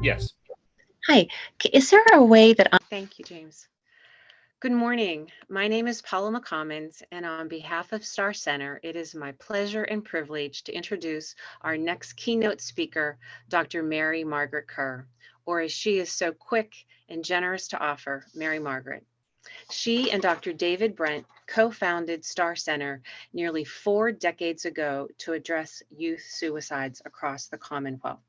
Yes. Hi, is there a way that Thank you, James. Good morning. My name is Paula McCommons, and on behalf of Star Center, it is my pleasure and privilege to introduce our next keynote speaker, Dr. Mary Margaret Kerr, or as she is so quick and generous to offer, Mary Margaret. She and Dr. David Brent co-founded Star Center nearly 4 decades ago to address youth suicides across the Commonwealth.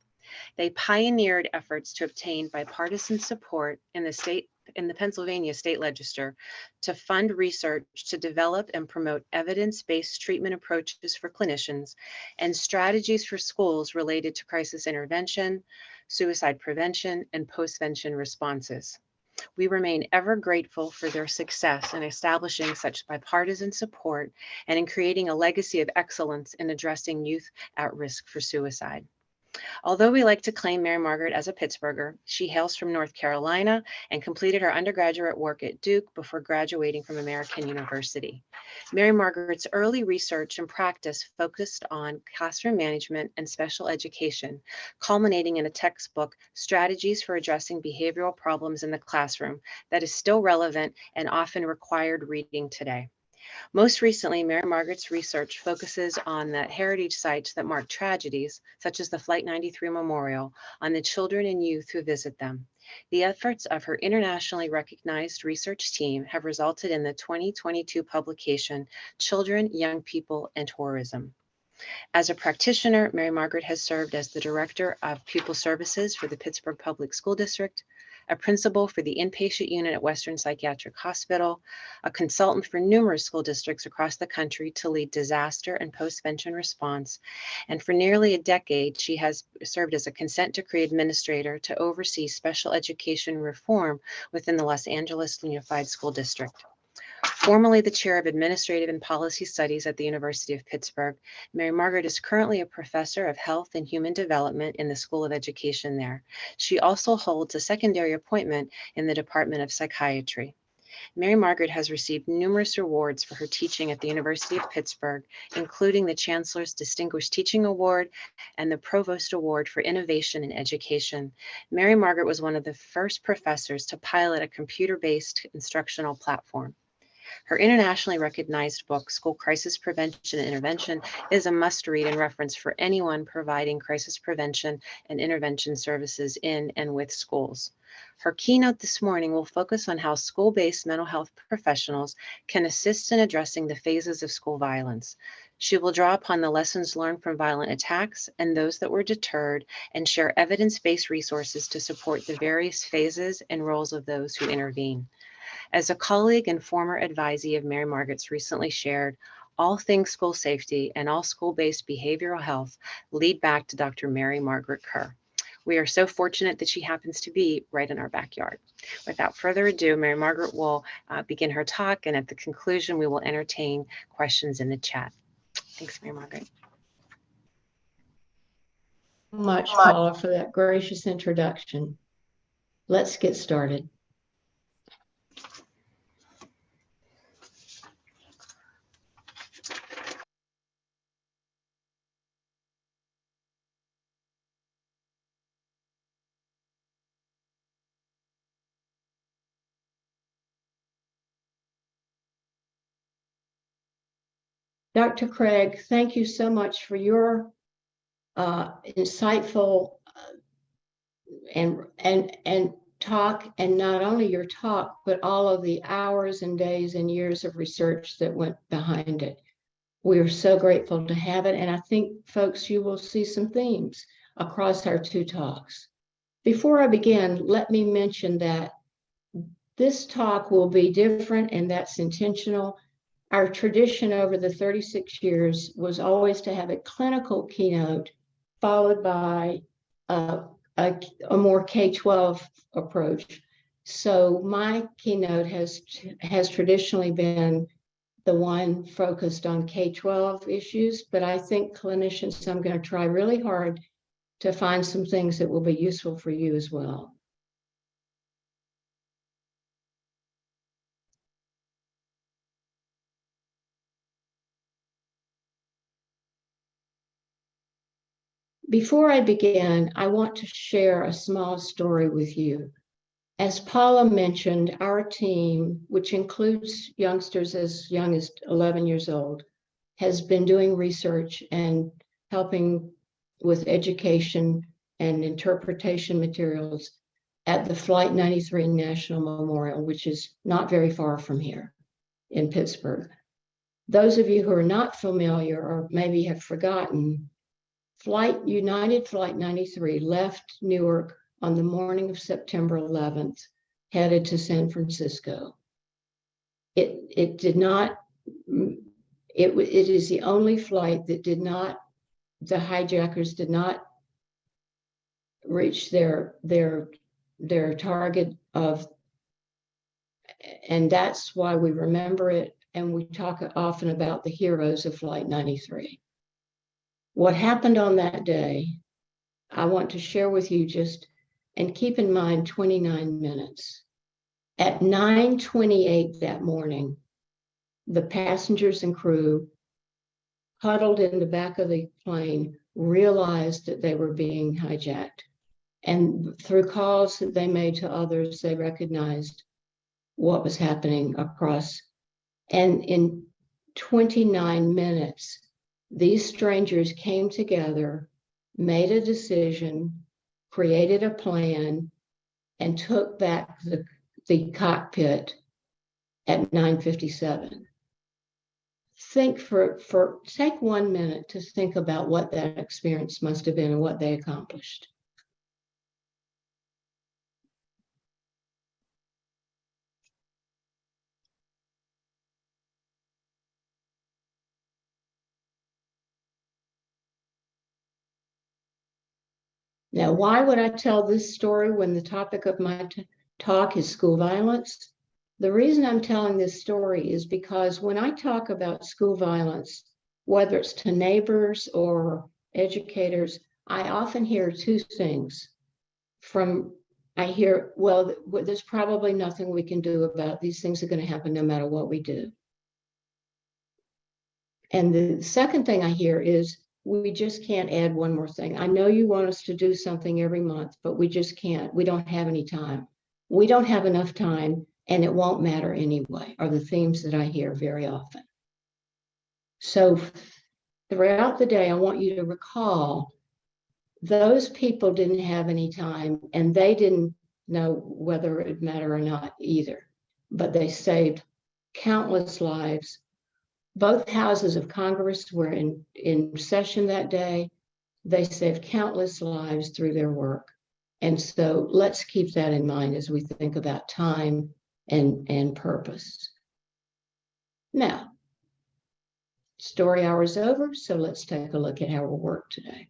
They pioneered efforts to obtain bipartisan support in the Pennsylvania state legislature to fund research to develop and promote evidence-based treatment approaches for clinicians and strategies for schools related to crisis intervention, suicide prevention, and postvention responses. We remain ever grateful for their success in establishing such bipartisan support and in creating a legacy of excellence in addressing youth at risk for suicide. Although we like to claim Mary Margaret as a Pittsburgher, she hails from North Carolina and completed her undergraduate work at Duke before graduating from American University. Mary Margaret's early research and practice focused on classroom management and special education, culminating in a textbook, Strategies for Addressing Behavioral Problems in the Classroom, that is still relevant and often required reading today. Most recently, Mary Margaret's research focuses on the heritage sites that mark tragedies, such as the Flight 93 Memorial, on the children and youth who visit them. The efforts of her internationally recognized research team have resulted in the 2022 publication, Children, Young People, and Tourism. As a practitioner, Mary Margaret has served as the Director of Pupil Services for the Pittsburgh Public School District, a principal for the inpatient unit at Western Psychiatric Hospital, a consultant for numerous school districts across the country to lead disaster and postvention response, and for nearly a decade, she has served as a consent decree administrator to oversee special education reform within the Los Angeles Unified School District. Formerly the chair of administrative and policy studies at the University of Pittsburgh, Mary Margaret is currently a professor of health and human development in the School of Education there. She also holds a secondary appointment in the Department of Psychiatry. Mary Margaret has received numerous awards for her teaching at the University of Pittsburgh, including the Chancellor's Distinguished Teaching Award and the Provost Award for Innovation in Education. Mary Margaret was one of the first professors to pilot a computer-based instructional platform. Her internationally recognized book, School Crisis Prevention and Intervention, is a must-read and reference for anyone providing crisis prevention and intervention services in and with schools. Her keynote this morning will focus on how school-based mental health professionals can assist in addressing the phases of school violence. She will draw upon the lessons learned from violent attacks and those that were deterred and share evidence-based resources to support the various phases and roles of those who intervene. As a colleague and former advisee of Mary Margaret's recently shared, all things school safety and all school-based behavioral health lead back to Dr. Mary Margaret Kerr. We are so fortunate that she happens to be right in our backyard. Without further ado, Mary Margaret will begin her talk, and at the conclusion, we will entertain questions in the chat. Thanks, Mary Margaret. Much, Paula, for that gracious introduction. Let's get started. Dr. Craig, thank you so much for your insightful and talk, and not only your talk, but all of the hours and days and years of research that went behind it. We are so grateful to have it, and I think, folks, you will see some themes across our two talks. Before I begin, let me mention that this talk will be different, and that's intentional. Our tradition over the 36 years was always to have a clinical keynote followed by a more K-12 approach. So my keynote has traditionally been the one focused on K-12 issues, but I think clinicians, I'm going to try really hard to find some things that will be useful for you as well. Before I begin, I want to share a small story with you. As Paula mentioned, our team, which includes youngsters as young as 11 years old, has been doing research and helping with education and interpretation materials at the Flight 93 National Memorial, which is not very far from here in Pittsburgh. Those of you who are not familiar or maybe have forgotten, United Flight 93 left Newark on the morning of September 11th, headed to San Francisco. It did not, it is the only flight that did not, the hijackers did not reach their target of, and that's why we remember it, and we talk often about the heroes of Flight 93. What happened on that day, I want to share with you just, and keep in mind 29 minutes. At 9:28 that morning, the passengers and crew huddled in the back of the plane realized that they were being hijacked. And through calls that they made to others, they recognized what was happening across. And in 29 minutes, these strangers came together, made a decision, created a plan, and took back the cockpit at 9:57. Take 1 minute to think about what that experience must have been and what they accomplished. Now, why would I tell this story when the topic of my talk is school violence? The reason I'm telling this story is because when I talk about school violence, whether it's to neighbors or educators, I often hear two things. I hear, well, there's probably nothing we can do about it. These things are going to happen no matter what we do. And the second thing I hear is, we just can't add one more thing. I know you want us to do something every month, but we just can't. We don't have any time. We don't have enough time, and it won't matter anyway, are the themes that I hear very often. So throughout the day, I want you to recall those people didn't have any time, and they didn't know whether it would matter or not either, but they saved countless lives. Both houses of Congress were in session that day. They saved countless lives through their work. And so let's keep that in mind as we think about time and purpose. Now, story hour is over, so let's take a look at our work today.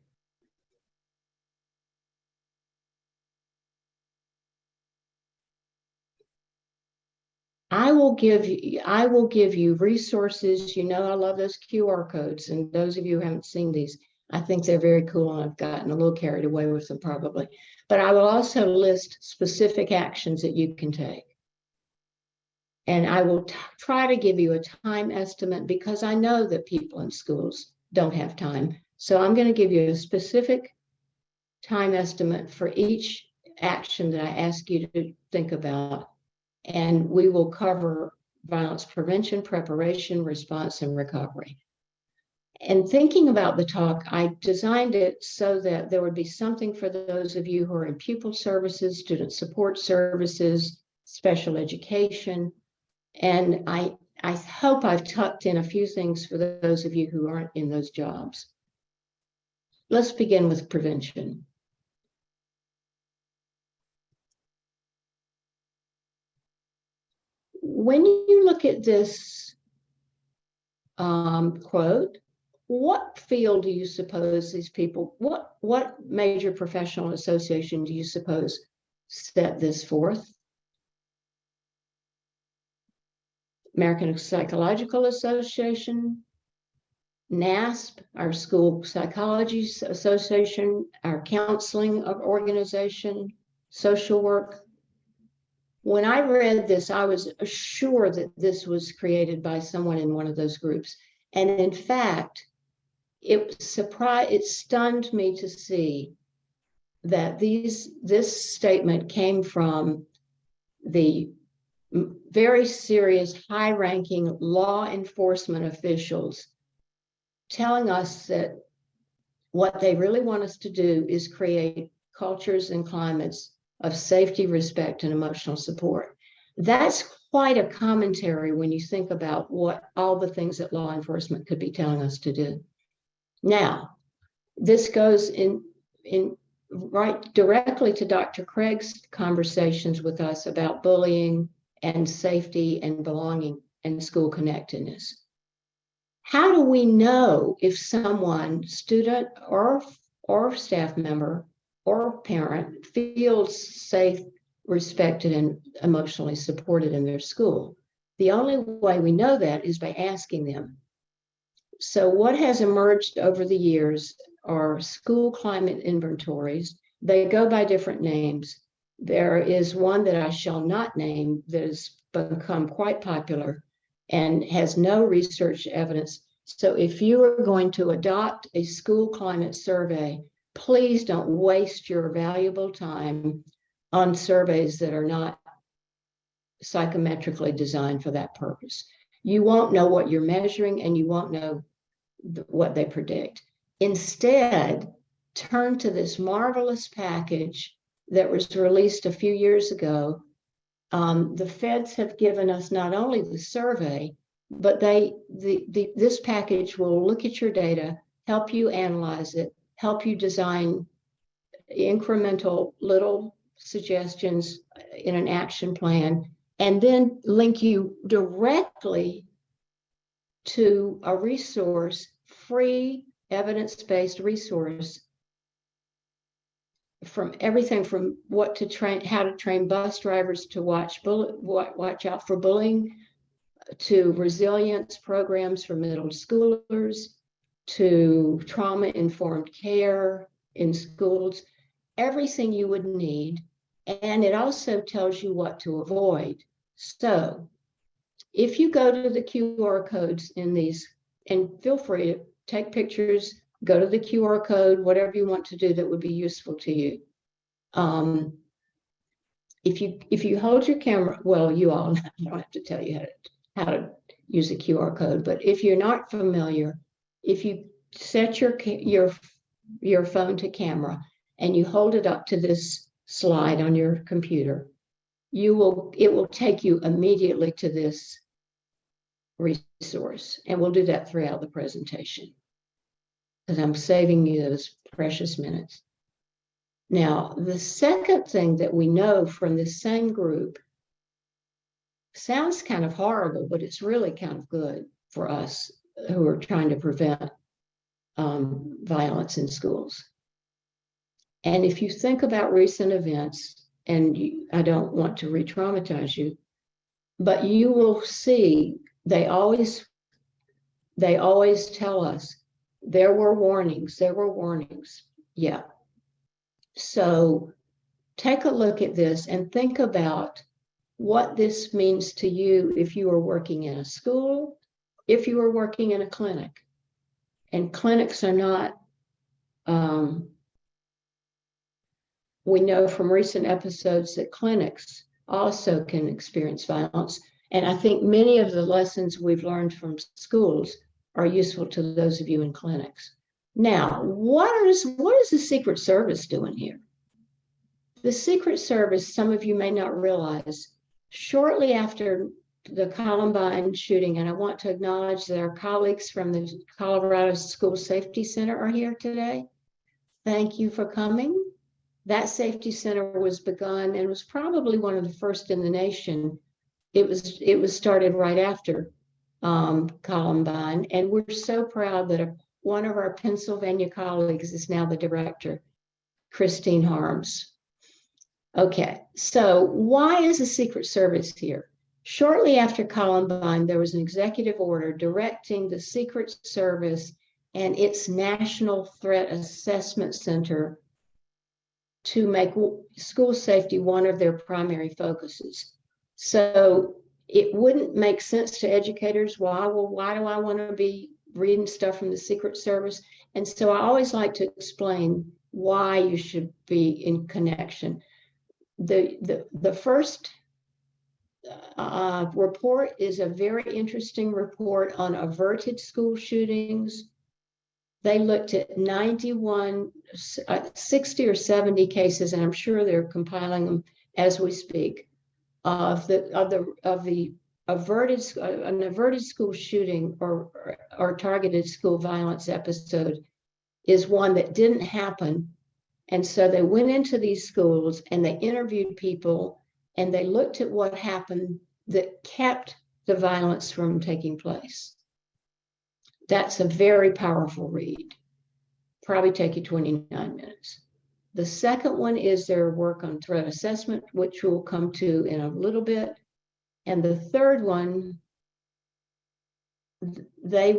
I will give you resources. You know, I love those QR codes. And those of you who haven't seen these, I think they're very cool. And I've gotten a little carried away with them probably. But I will also list specific actions that you can take. And I will try to give you a time estimate because I know that people in schools don't have time. So I'm going to give you a specific time estimate for each action that I ask you to think about. And we will cover violence prevention, preparation, response, and recovery. And thinking about the talk, I designed it so that there would be something for those of you who are in pupil services, student support services, special education. And I hope I've tucked in a few things for those of you who aren't in those jobs. Let's begin with prevention. When you look at this quote, what field do you suppose these people, what major professional association do you suppose set this forth? American Psychological Association, NASP, our School Psychology Association, our counseling organization, social work. When I read this, I was sure that this was created by someone in one of those groups. And in fact, it stunned me to see that this statement came from the very serious, high-ranking law enforcement officials telling us that what they really want us to do is create cultures and climates of safety, respect, and emotional support. That's quite a commentary when you think about what all the things that law enforcement could be telling us to do. Now, this goes in right directly to Dr. Craig's conversations with us about bullying and safety and belonging and school connectedness. How do we know if someone, student or staff member or parent, feels safe, respected, and emotionally supported in their school? The only way we know that is by asking them. So what has emerged over the years are school climate inventories. They go by different names. There is one that I shall not name that has become quite popular and has no research evidence. So if you are going to adopt a school climate survey, please don't waste your valuable time on surveys that are not psychometrically designed for that purpose. You won't know what you're measuring, and you won't know what they predict. Instead, turn to this marvelous package that was released a few years ago. The feds have given us not only the survey, but this package will look at your data, help you analyze it, help you design incremental little suggestions in an action plan, and then link you directly to a resource, free evidence-based resource, from everything from how to train bus drivers to watch out for bullying, to resilience programs for middle schoolers, to trauma-informed care in schools, everything you would need. And it also tells you what to avoid. So if you go to the QR codes in these, and feel free to take pictures, go to the QR code, whatever you want to do that would be useful to you. If you hold your camera, well, you all, I don't have to tell you how to use a QR code, but if you're not familiar, if you set your phone to camera and you hold it up to this slide on your computer, it will take you immediately to this resource. And we'll do that throughout the presentation, because I'm saving you those precious minutes. Now, the second thing that we know from this same group sounds kind of horrible, but it's really kind of good for us who are trying to prevent violence in schools. And if you think about recent events, and I don't want to re-traumatize you, but you will see they always tell us there were warnings. Yeah. So take a look at this and think about what this means to you if you are working in a school, if you are working in a clinic. And clinics are not, we know from recent episodes that clinics also can experience violence. And I think many of the lessons we've learned from schools are useful to those of you in clinics. Now, what is the Secret Service doing here? The Secret Service, some of you may not realize, shortly after the Columbine shooting, and I want to acknowledge that our colleagues from the Colorado School Safety Center are here today. Thank you for coming. That safety center was begun and was probably one of the first in the nation. It was started right after Columbine, and we're so proud that one of our Pennsylvania colleagues is now the director, Christine Harms. Okay, so why is the Secret Service here? Shortly after Columbine, there was an executive order directing the Secret Service and its National Threat Assessment Center to make school safety one of their primary focuses. So it wouldn't make sense to educators. Why do I want to be reading stuff from the Secret Service. And so I always like to explain why you should be in connection. The first report is a very interesting report on averted school shootings. They looked at 91, 60 or 70 cases, and I'm sure they're compiling them as we speak, of the averted an averted school shooting or targeted school violence episode is one that didn't happen. And so they went into these schools and they interviewed people and they looked at what happened that kept the violence from taking place. That's a very powerful read. Probably take you 29 minutes. The second one is their work on threat assessment, which we'll come to in a little bit. And the third one, they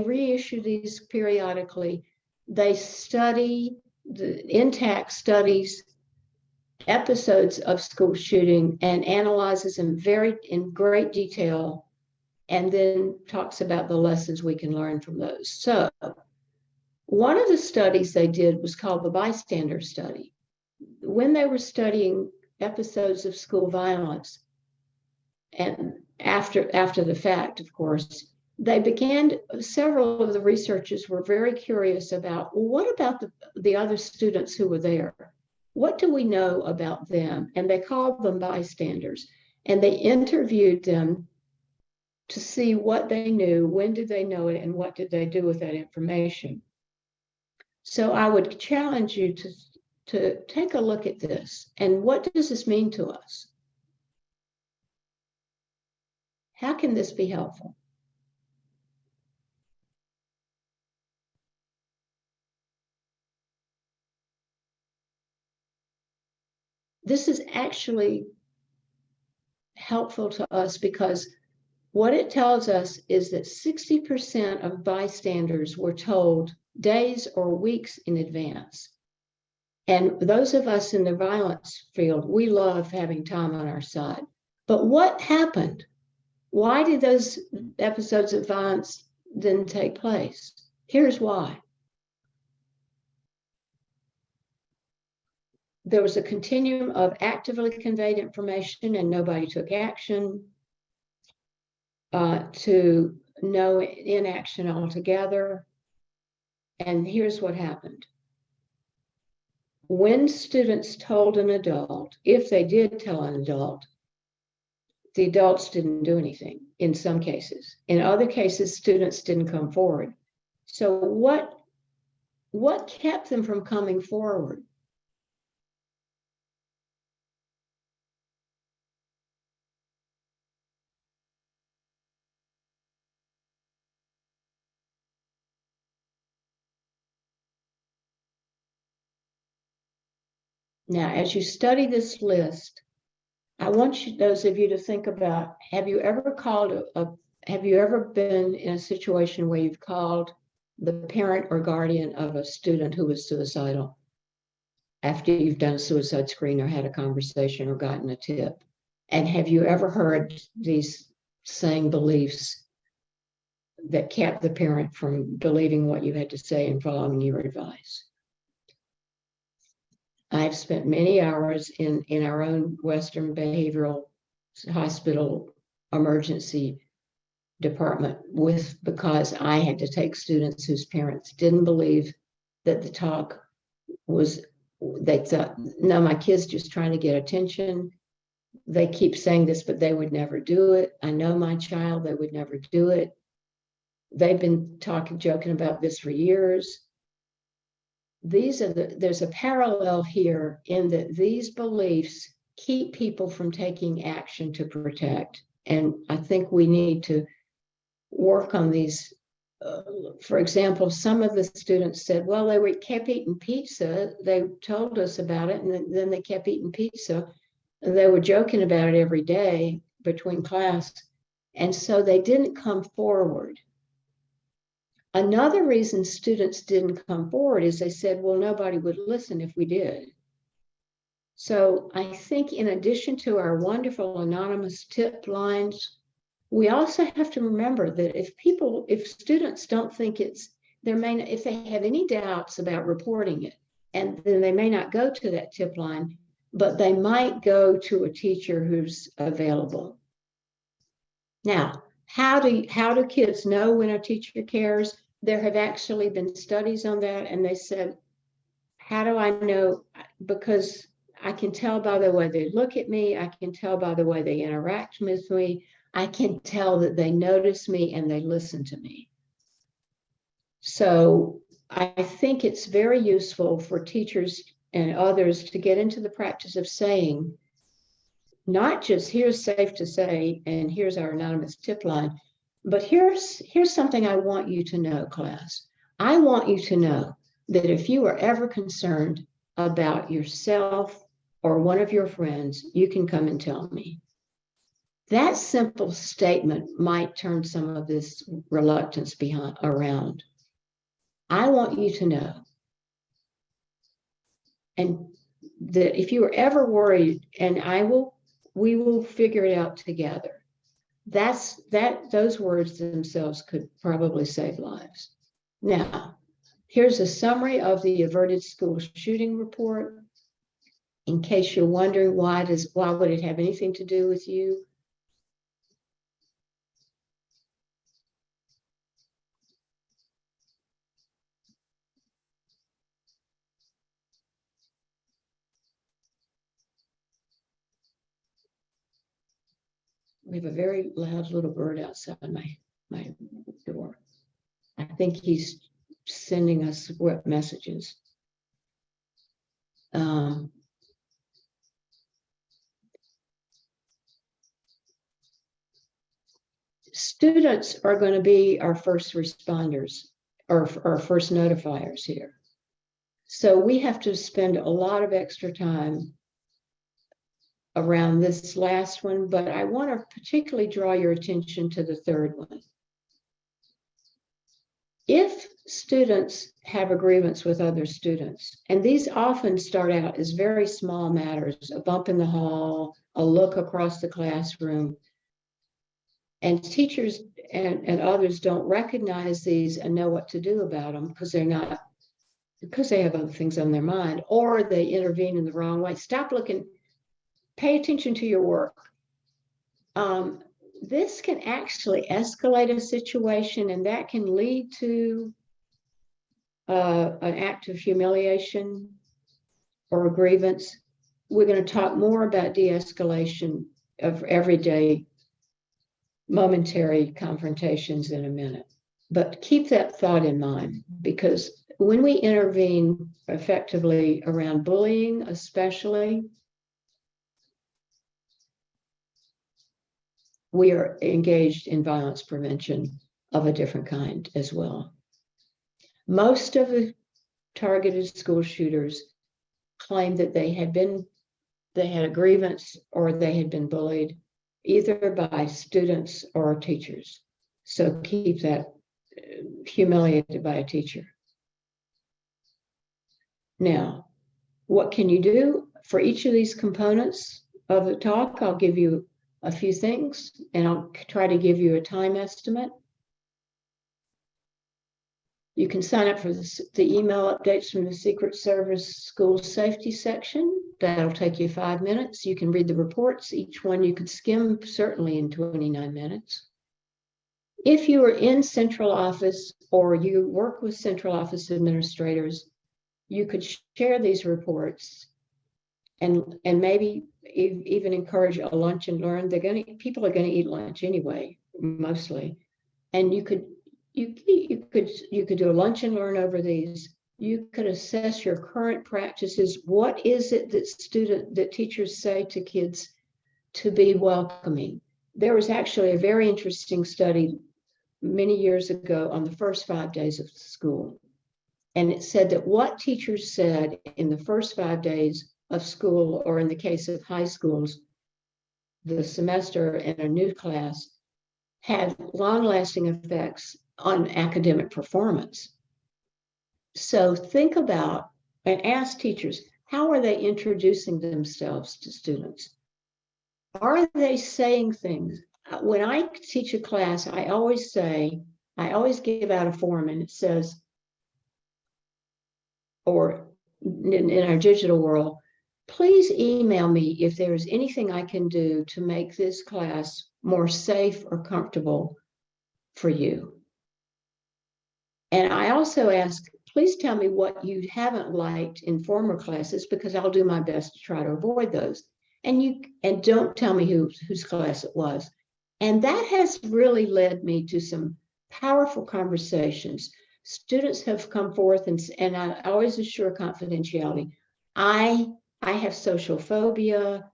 reissue these periodically. They study the intact studies episodes of school shooting and analyzes them in great detail, and then talks about the lessons we can learn from those. So one of the studies they did was called the bystander study. When they were studying episodes of school violence, and after the fact, of course, several of the researchers were very curious about, well, what about the other students who were there? What do we know about them? And they called them bystanders. And they interviewed them to see what they knew, when did they know it, and what did they do with that information. So I would challenge you to take a look at this. And what does this mean to us? How can this be helpful? This is actually helpful to us because what it tells us is that 60% of bystanders were told days or weeks in advance. And those of us in the violence field, we love having time on our side. But what happened? Why did those episodes of violence didn't take place? Here's why. There was a continuum of actively conveyed information and nobody took action, to no inaction altogether. And here's what happened. When students told an adult, if they did tell an adult, the adults didn't do anything in some cases. In other cases, students didn't come forward. So what kept them from coming forward? Now, as you study this list, I want those of you to think about, have you ever been in a situation where you've called the parent or guardian of a student who was suicidal after you've done a suicide screen or had a conversation or gotten a tip? And have you ever heard these same beliefs that kept the parent from believing what you had to say and following your advice? I've spent many hours in our own Western Behavioral Hospital emergency department because I had to take students whose parents didn't believe that the talk was, they thought, no, my kid's just trying to get attention. They keep saying this, but they would never do it. I know my child, they would never do it. They've been joking about this for years. There's a parallel here in that these beliefs keep people from taking action to protect. And I think we need to work on these. For example, some of the students said, well, they kept eating pizza. They told us about it, and then they kept eating pizza. And they were joking about it every day between class. And so they didn't come forward. Another reason students didn't come forward is they said, well, nobody would listen if we did. So I think in addition to our wonderful anonymous tip lines, We also have to remember that if students don't think if they have any doubts about reporting it, and then they may not go to that tip line, but they might go to a teacher who's available. Now, how do kids know when a teacher cares? There have actually been studies on that, and they said, how do I know? Because I can tell by the way they look at me, I can tell by the way they interact with me, I can tell that they notice me and they listen to me. So I think it's very useful for teachers and others to get into the practice of saying, not just here's safe to say, and here's our anonymous tip line, but here's something I want you to know, class. I want you to know that if you are ever concerned about yourself or one of your friends, you can come and tell me. That simple statement might turn some of this reluctance around. I want you to know. And that if you are ever worried, and we will figure it out together. Those words themselves could probably save lives. Now, here's a summary of the averted school shooting report. In case you're wondering why would it have anything to do with you? We have a very loud little bird outside my door. I think he's sending us messages. Students are going to be our first responders, or our first notifiers here. So we have to spend a lot of extra time around this last one, but I want to particularly draw your attention to the third one. If students have a grievance with other students, and these often start out as very small matters, a bump in the hall, a look across the classroom, and teachers and others don't recognize these and know what to do about them because they have other things on their mind, or they intervene in the wrong way. Stop looking, pay attention to your work. This can actually escalate a situation, and that can lead to an act of humiliation or a grievance. We're going to talk more about de-escalation of everyday momentary confrontations in a minute. But keep that thought in mind, because when we intervene effectively around bullying, especially, we are engaged in violence prevention of a different kind as well. Most of the targeted school shooters claim that they had a grievance or they had been bullied either by students or teachers. So keep that, humiliated by a teacher. Now, what can you do for each of these components of the talk? I'll give you a few things, and I'll try to give you a time estimate. You can sign up for the email updates from the Secret Service School Safety section. That'll take you 5 minutes. You can read the reports. Each one you could skim certainly in 29 minutes. If you are in central office or you work with central office administrators, you could share these reports and maybe even encourage a lunch and learn. People are going to eat lunch anyway, mostly. And you could do a lunch and learn over these. You could assess your current practices. What is it that teachers say to kids to be welcoming? There was actually a very interesting study many years ago on the first 5 days of school. And it said that what teachers said in the first 5 days of school, or in the case of high schools, the semester in a new class, had long-lasting effects on academic performance. So think about and ask teachers, how are they introducing themselves to students? Are they saying things? when I teach a class, I always give out a form, and it says, or in our digital world, please email me if there is anything I can do to make this class more safe or comfortable for you. And I also ask, please tell me what you haven't liked in former classes, because I'll do my best to try to avoid those. And don't tell me whose class it was. And that has really led me to some powerful conversations. Students have come forth, and I always assure confidentiality. I have social phobia.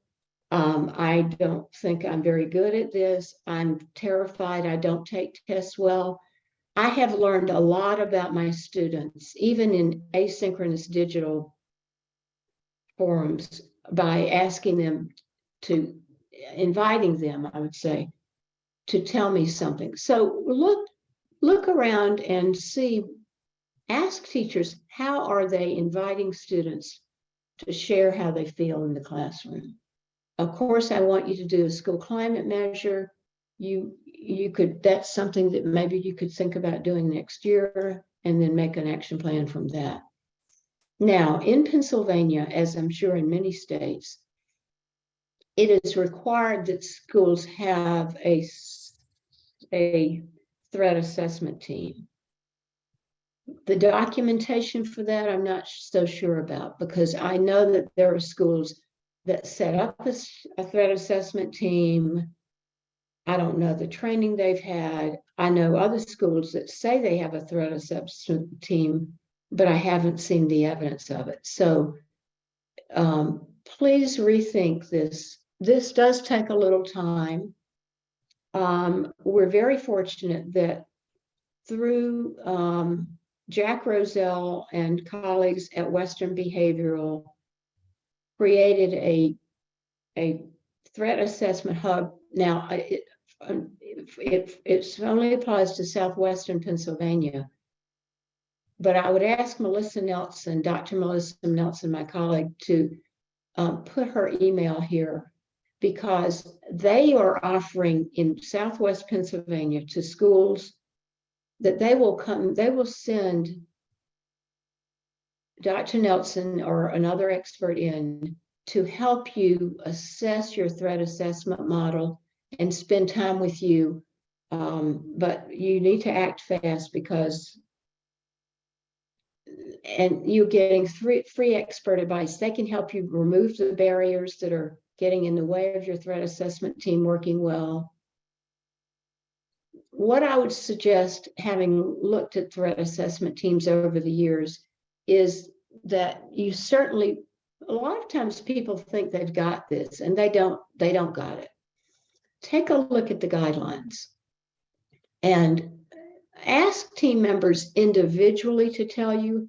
I don't think I'm very good at this. I'm terrified. I don't take tests well. I have learned a lot about my students, even in asynchronous digital forums, by inviting them, I would say, to tell me something. So look around and ask teachers, how are they inviting students to share how they feel in the classroom? Of course, I want you to do a school climate measure. That's something that maybe you could think about doing next year, and then make an action plan from that. Now, in Pennsylvania, as I'm sure in many states, it is required that schools have a threat assessment team. The documentation for that, I'm not so sure about, because I know that there are schools that set up a threat assessment team. I don't know the training they've had. I know other schools that say they have a threat assessment team, but I haven't seen the evidence of it. So please rethink this. This does take a little time. We're very fortunate that through Jack Rozelle and colleagues at Western Behavioral created a threat assessment hub. Now, it only applies to Southwestern Pennsylvania, but I would ask Melissa Nelson, Dr. Melissa Nelson, my colleague, to put her email here, because they are offering in Southwest Pennsylvania to schools that they will send Dr. Nelson or another expert in to help you assess your threat assessment model and spend time with you. But you need to act fast, and you're getting free expert advice. They can help you remove the barriers that are getting in the way of your threat assessment team working well. What I would suggest, having looked at threat assessment teams over the years, is that a lot of times people think they've got this, and they don't got it. Take a look at the guidelines and ask team members individually to tell you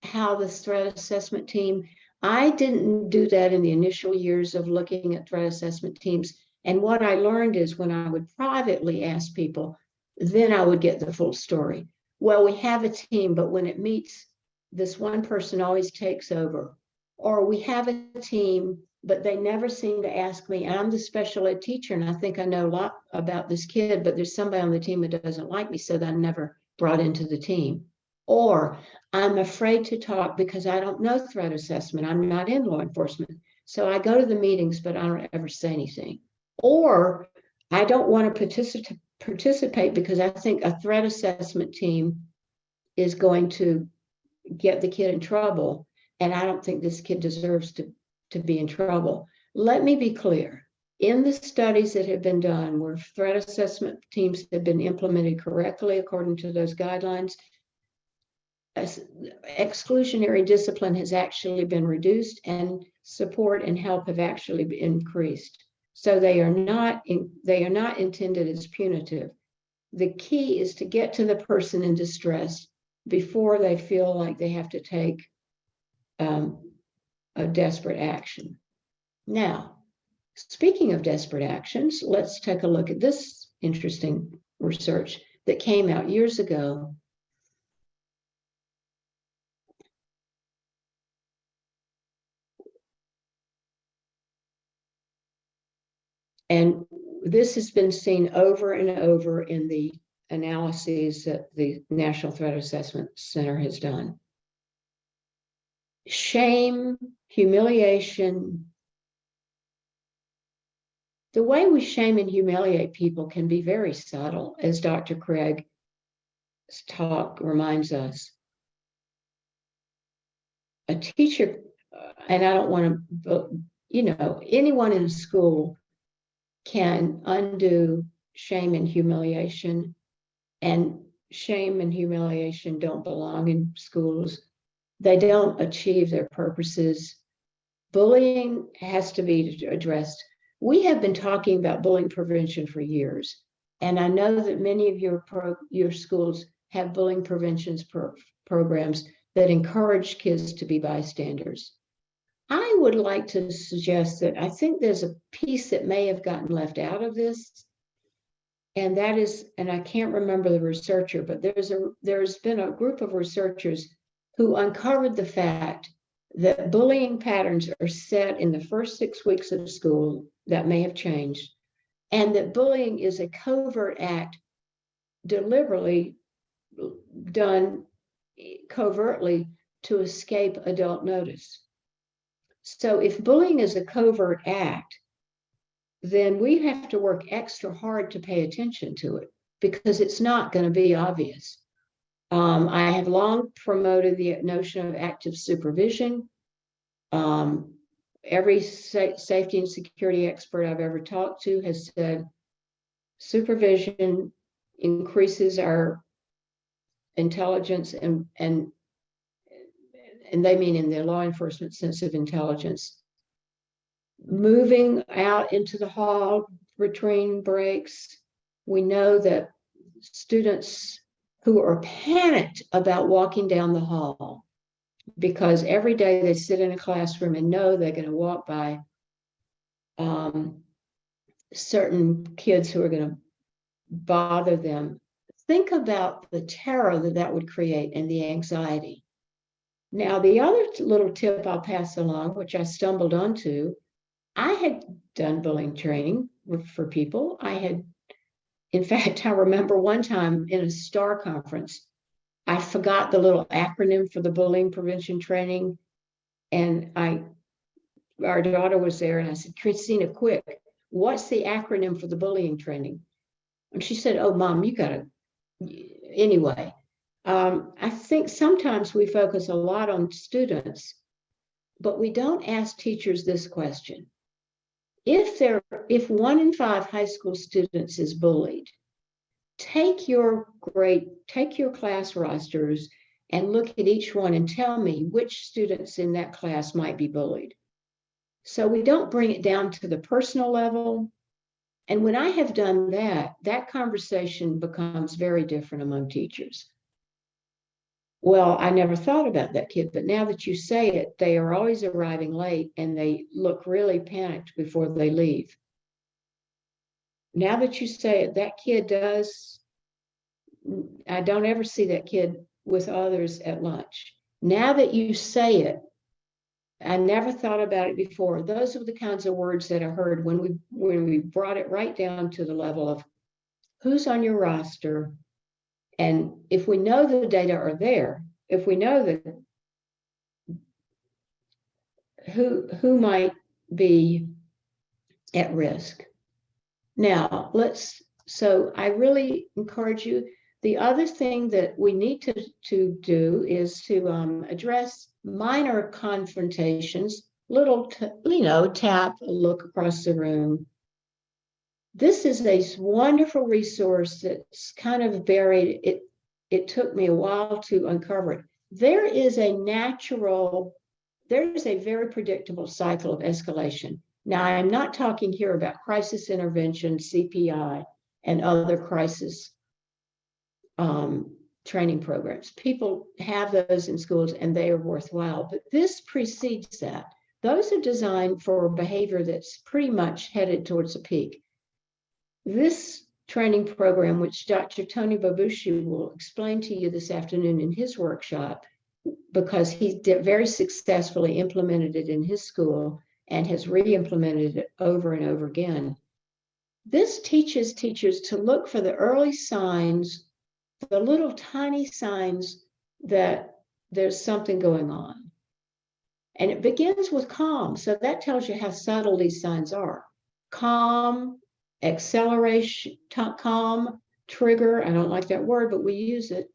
how the threat assessment team. I didn't do that in the initial years of looking at threat assessment teams. And what I learned is, when I would privately ask people, then I would get the full story. Well, we have a team, but when it meets, this one person always takes over. Or we have a team, but they never seem to ask me. I'm the special ed teacher, and I think I know a lot about this kid, but there's somebody on the team that doesn't like me, so that I'm never brought into the team. Or I'm afraid to talk because I don't know threat assessment. I'm not in law enforcement. So I go to the meetings, but I don't ever say anything. Or I don't want to participate because I think a threat assessment team is going to get the kid in trouble, and I don't think this kid deserves to be in trouble. Let me be clear. In the studies that have been done where threat assessment teams have been implemented correctly according to those guidelines, exclusionary discipline has actually been reduced, and support and help have actually increased. So they are not intended as punitive. The key is to get to the person in distress before they feel like they have to take a desperate action. Now, speaking of desperate actions, let's take a look at this interesting research that came out years ago. And this has been seen over and over in the analyses that the National Threat Assessment Center has done. Shame, humiliation, the way we shame and humiliate people can be very subtle, as Dr. Craig's talk reminds us. A teacher, and I don't want to, anyone in school can undo shame and humiliation, and shame and humiliation don't belong in schools. They don't achieve their purposes. Bullying has to be addressed. We have been talking about bullying prevention for years, and I know that many of your schools have bullying prevention programs that encourage kids to be bystanders. I would like to suggest that I think there's a piece that may have gotten left out of this, and that is, and I can't remember the researcher, but there's been a group of researchers who uncovered the fact that bullying patterns are set in the first 6 weeks of school. That may have changed, and that bullying is a covert act deliberately done covertly to escape adult notice. So if bullying is a covert act, then we have to work extra hard to pay attention to it, because it's not going to be obvious. I have long promoted the notion of active supervision. Every safety and security expert I've ever talked to has said supervision increases our intelligence, and they mean in the law enforcement sense of intelligence. Moving out into the hall between breaks, we know that students who are panicked about walking down the hall, because every day they sit in a classroom and know they're going to walk by certain kids who are going to bother them. Think about the terror that would create and the anxiety. Now, the other little tip I'll pass along, which I stumbled onto, I had done bullying training for people. In fact, I remember one time in a STAR conference, I forgot the little acronym for the bullying prevention training. And our daughter was there, and I said, Christina, quick, what's the acronym for the bullying training? And she said, oh, Mom, you got to, anyway. I think sometimes we focus a lot on students, but we don't ask teachers this question. If 1 in 5 high school students is bullied, take your class rosters and look at each one and tell me which students in that class might be bullied. So we don't bring it down to the personal level. And when I have done that, that conversation becomes very different among teachers. Well, I never thought about that kid, but now that you say it, they are always arriving late and they look really panicked before they leave. Now that you say it, that kid I don't ever see that kid with others at lunch. Now that you say it, I never thought about it before. Those are the kinds of words that I heard when we brought it right down to the level of who's on your roster. And if we know the data are there, if we know that who might be at risk. Now, so I really encourage you. The other thing that we need to do is to address minor confrontations, little, tap, look across the room. This is a wonderful resource that's kind of buried. It took me a while to uncover it. There is a very predictable cycle of escalation. Now, I'm not talking here about crisis intervention, CPI, and other crisis training programs. People have those in schools and they are worthwhile, but this precedes that. Those are designed for behavior that's pretty much headed towards a peak. This training program, which Dr. Tony Babushi will explain to you this afternoon in his workshop, because he very successfully implemented it in his school and has re-implemented it over and over again. This teaches teachers to look for the early signs, the little tiny signs that there's something going on. And it begins with calm. So that tells you how subtle these signs are. Calm, acceleration, calm, trigger. I don't like that word, but we use it.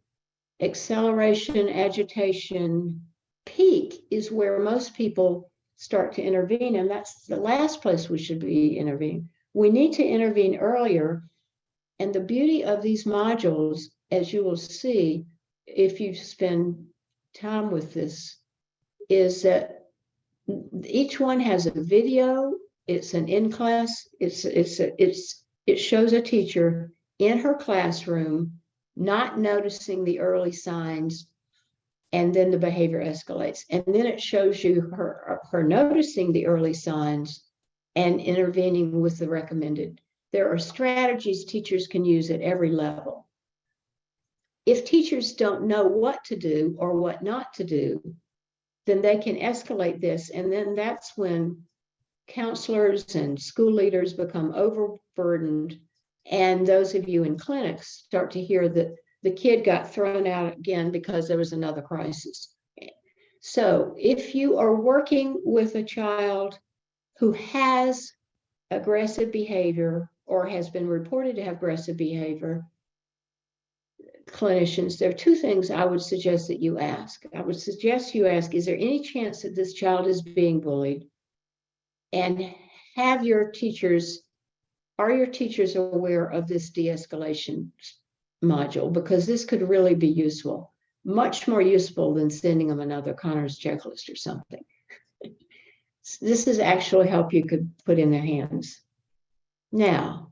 Acceleration, agitation, peak is where most people start to intervene. And that's the last place we should be intervening. We need to intervene earlier. And the beauty of these modules, as you will see, if you spend time with this, is that each one has a video. It's an in-class. It shows a teacher in her classroom not noticing the early signs, and then the behavior escalates. And then it shows you her noticing the early signs and intervening with the recommended. There are strategies teachers can use at every level. If teachers don't know what to do or what not to do, then they can escalate this. And then that's when counselors and school leaders become overburdened. And those of you in clinics start to hear that the kid got thrown out again because there was another crisis. So if you are working with a child who has aggressive behavior or has been reported to have aggressive behavior, clinicians, there are two things I would suggest that you ask. I would suggest you ask, is there any chance that this child is being bullied? And have your teachers, are your teachers aware of this de-escalation module? Because this could really be useful, much more useful than sending them another Connor's checklist or something. This is actually help you could put in their hands. Now,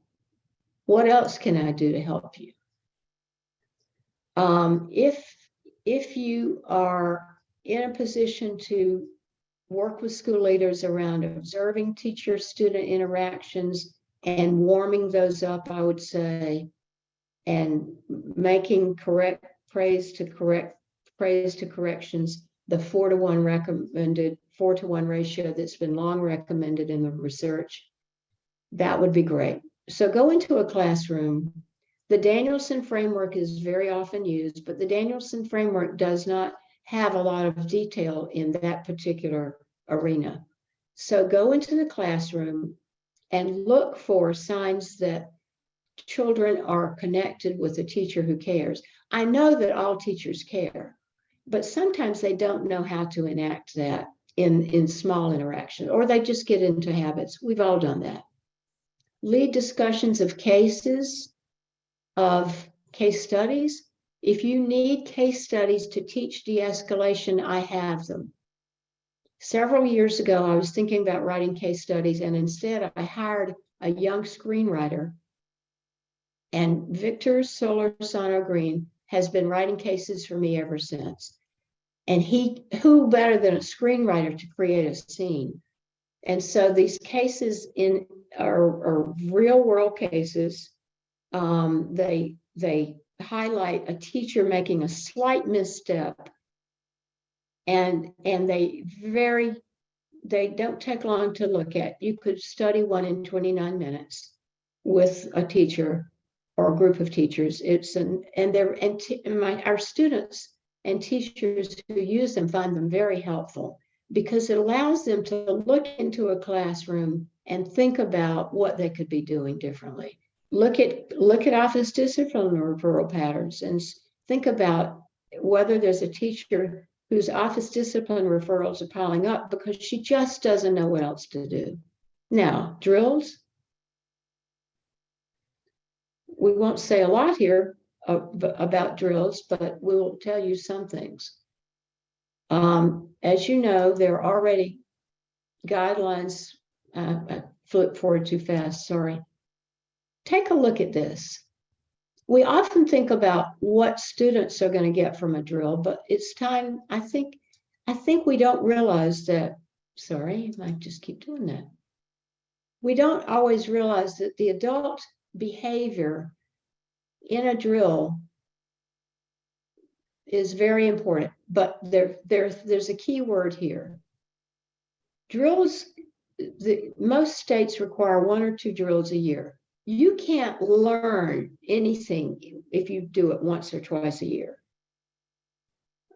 what else can I do to help you? If you are in a position to work with school leaders around observing teacher-student interactions and warming those up, I would say, and making correct praise to corrections, the 4-to-1 recommended 4-to-1 ratio that's been long recommended in the research, that would be great. So go into a classroom. The Danielson framework is very often used, but the Danielson framework does not have a lot of detail in that particular arena. So go into the classroom and look for signs that children are connected with a teacher who cares. I know that all teachers care, but sometimes they don't know how to enact that in small interaction, or they just get into habits. We've all done that. Lead discussions of cases, of case studies. If you need case studies to teach de-escalation, I have them. Several years ago, I was thinking about writing case studies, and instead I hired a young screenwriter, and Victor Solorzano Green has been writing cases for me ever since. And who better than a screenwriter to create a scene? And so these cases are real world cases. They highlight a teacher making a slight misstep, and they don't take long to look at. You could study one in 29 minutes with a teacher or a group of teachers. Our students and teachers who use them find them very helpful, because it allows them to look into a classroom and think about what they could be doing differently. Look at office discipline referral patterns and think about whether there's a teacher whose office discipline referrals are piling up because she just doesn't know what else to do. Now, drills. We won't say a lot here about drills, but we will tell you some things. As you know, there are already guidelines. I flipped forward too fast, sorry. Take a look at this. We often think about what students are going to get from a drill, but it's time, I think we don't realize that, sorry, I might just keep doing that. We don't always realize that the adult behavior in a drill is very important, but there's a key word here. Drills, most states require 1 or 2 drills a year. You can't learn anything if you do it once or twice a year,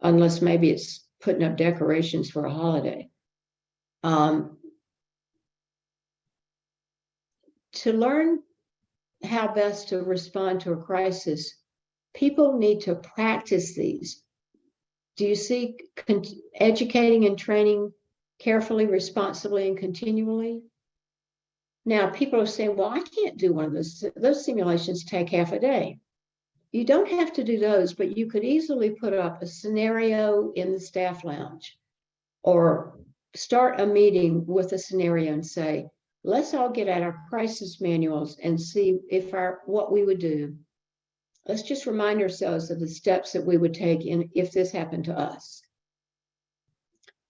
unless maybe it's putting up decorations for a holiday. To learn how best to respond to a crisis, people need to practice these. Do you see educating and training carefully, responsibly, and continually? Now, people are saying, well, I can't do one of those. Those simulations take half a day. You don't have to do those, but you could easily put up a scenario in the staff lounge or start a meeting with a scenario and say, let's all get out our crisis manuals and see if what we would do. Let's just remind ourselves of the steps that we would take if this happened to us.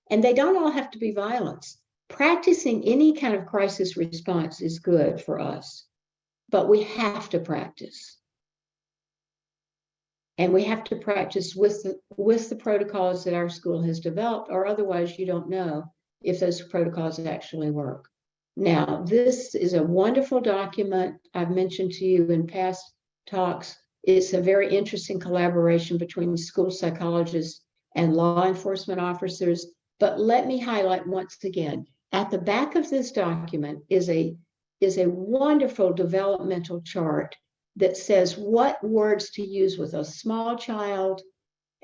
And they don't all have to be violence. Practicing any kind of crisis response is good for us, but we have to practice. And we have to practice with the protocols that our school has developed, or otherwise you don't know if those protocols actually work. Now, this is a wonderful document I've mentioned to you in past talks. It's a very interesting collaboration between school psychologists and law enforcement officers. But let me highlight once again, at the back of this document is a wonderful developmental chart that says what words to use with a small child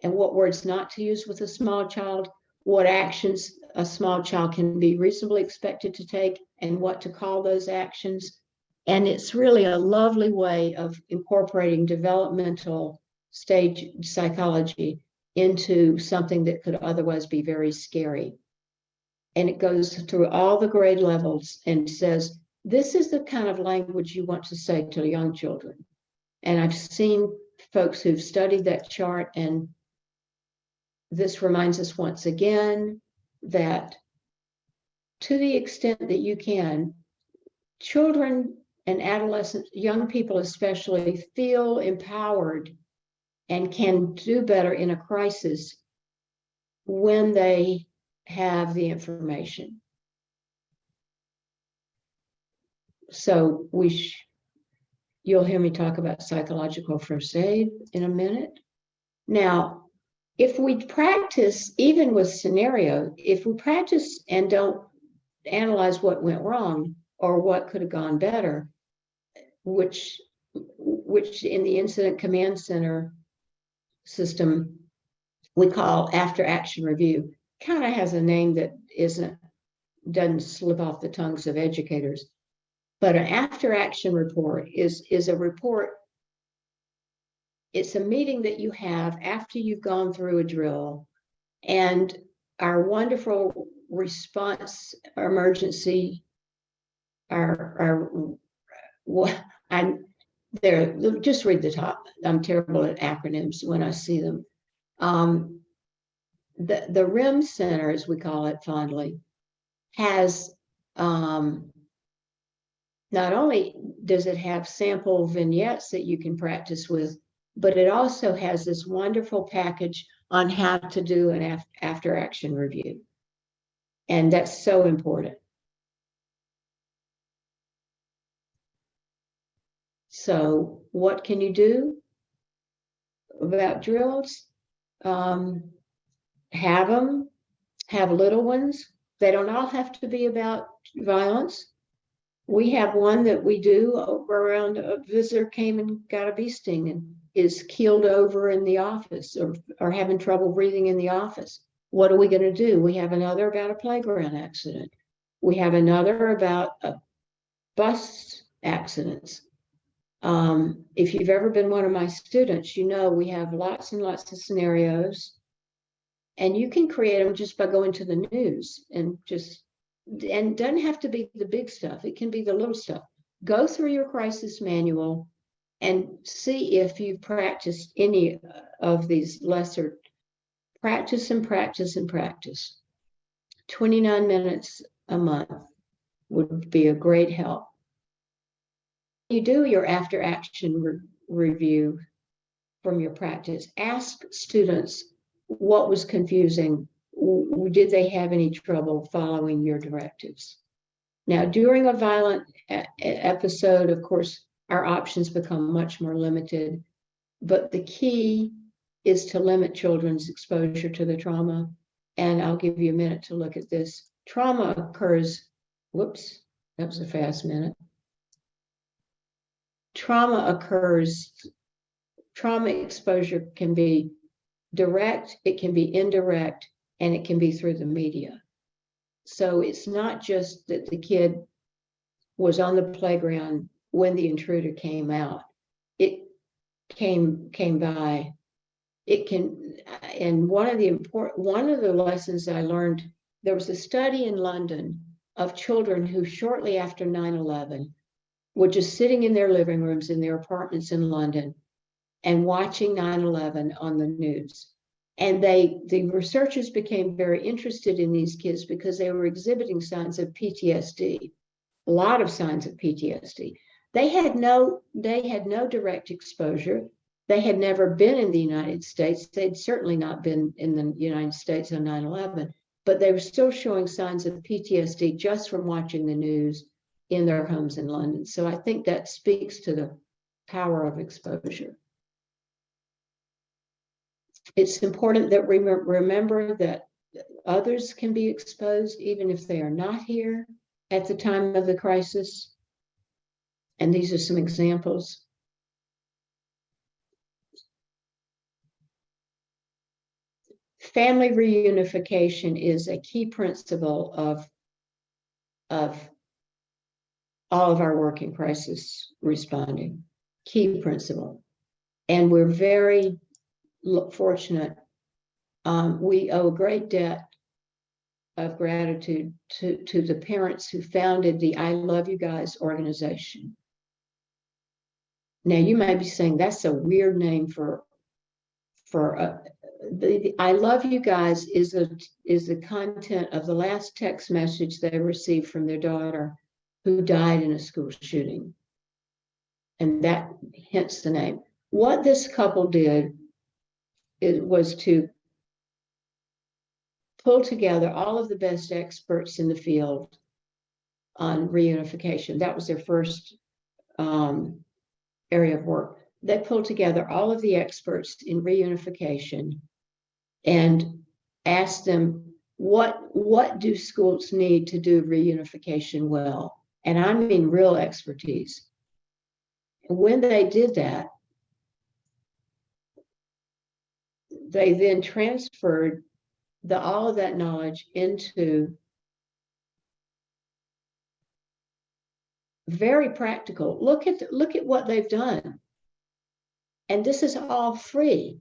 and what words not to use with a small child, what actions a small child can be reasonably expected to take, and what to call those actions. And it's really a lovely way of incorporating developmental stage psychology into something that could otherwise be very scary. And it goes through all the grade levels and says, this is the kind of language you want to say to young children. And I've seen folks who've studied that chart, and this reminds us once again that to the extent that you can, children and adolescents, young people especially, feel empowered and can do better in a crisis when they have the information. So you'll hear me talk about psychological first aid in a minute. Now, if we practice, even with scenario, if we practice and don't analyze what went wrong or what could have gone better, which in the incident command center system we call after action review, kind of has a name that doesn't slip off the tongues of educators. But an after action report is a report. It's a meeting that you have after you've gone through a drill, and our wonderful response emergency, just read the top. I'm terrible at acronyms when I see them. The RIM Center, as we call it fondly, has not only does it have sample vignettes that you can practice with, but it also has this wonderful package on how to do an after action review. And that's so important. So what can you do about drills? Have little ones. They don't all have to be about violence. We have one that we do around a visitor came and got a bee sting and is keeled over in the office or having trouble breathing in the office. What are we going to do? We have another about a playground accident. We have another about bus accidents. If you've ever been one of my students, you know we have lots and lots of scenarios, and you can create them just by going to the news and doesn't have to be the big stuff. It can be the little stuff. Go through your crisis manual and see if you've practiced any of these lesser. Practice and practice and practice. 29 minutes a month would be a great help. You do your after action review from your practice. Ask students what was confusing. Did they have any trouble following your directives? Now, during a violent episode, of course, our options become much more limited. But the key is to limit children's exposure to the trauma. And I'll give you a minute to look at this. Trauma occurs, whoops, that was a fast minute. Trauma exposure can be direct, it can be indirect, and it can be through the media. So it's not just that the kid was on the playground when the intruder came out. It came by. It can, and one of the lessons I learned, there was a study in London of children who shortly after 9/11 were just sitting in their living rooms in their apartments in London and watching 9/11 on the news. And the researchers became very interested in these kids because they were exhibiting signs of PTSD, a lot of signs of PTSD. They had no direct exposure. They had never been in the United States. They'd certainly not been in the United States on 9/11, but they were still showing signs of PTSD just from watching the news in their homes in London. So I think that speaks to the power of exposure. It's important that we remember that others can be exposed even if they are not here at the time of the crisis. And these are some examples. Family reunification is a key principle of all of our work in crisis responding, key principle. And we're very fortunate. We owe a great debt of gratitude to the parents who founded the I Love You Guys organization. Now, you may be saying that's a weird name for the I Love You Guys is the content of the last text message they received from their daughter who died in a school shooting. And that hence the name. What this couple did was to pull together all of the best experts in the field on reunification. That was their first area of work. They pulled together all of the experts in reunification and asked them, what do schools need to do reunification well? And I mean real expertise. And when they did that, they then transferred all of that knowledge into very practical. Look at what they've done. And this is all free.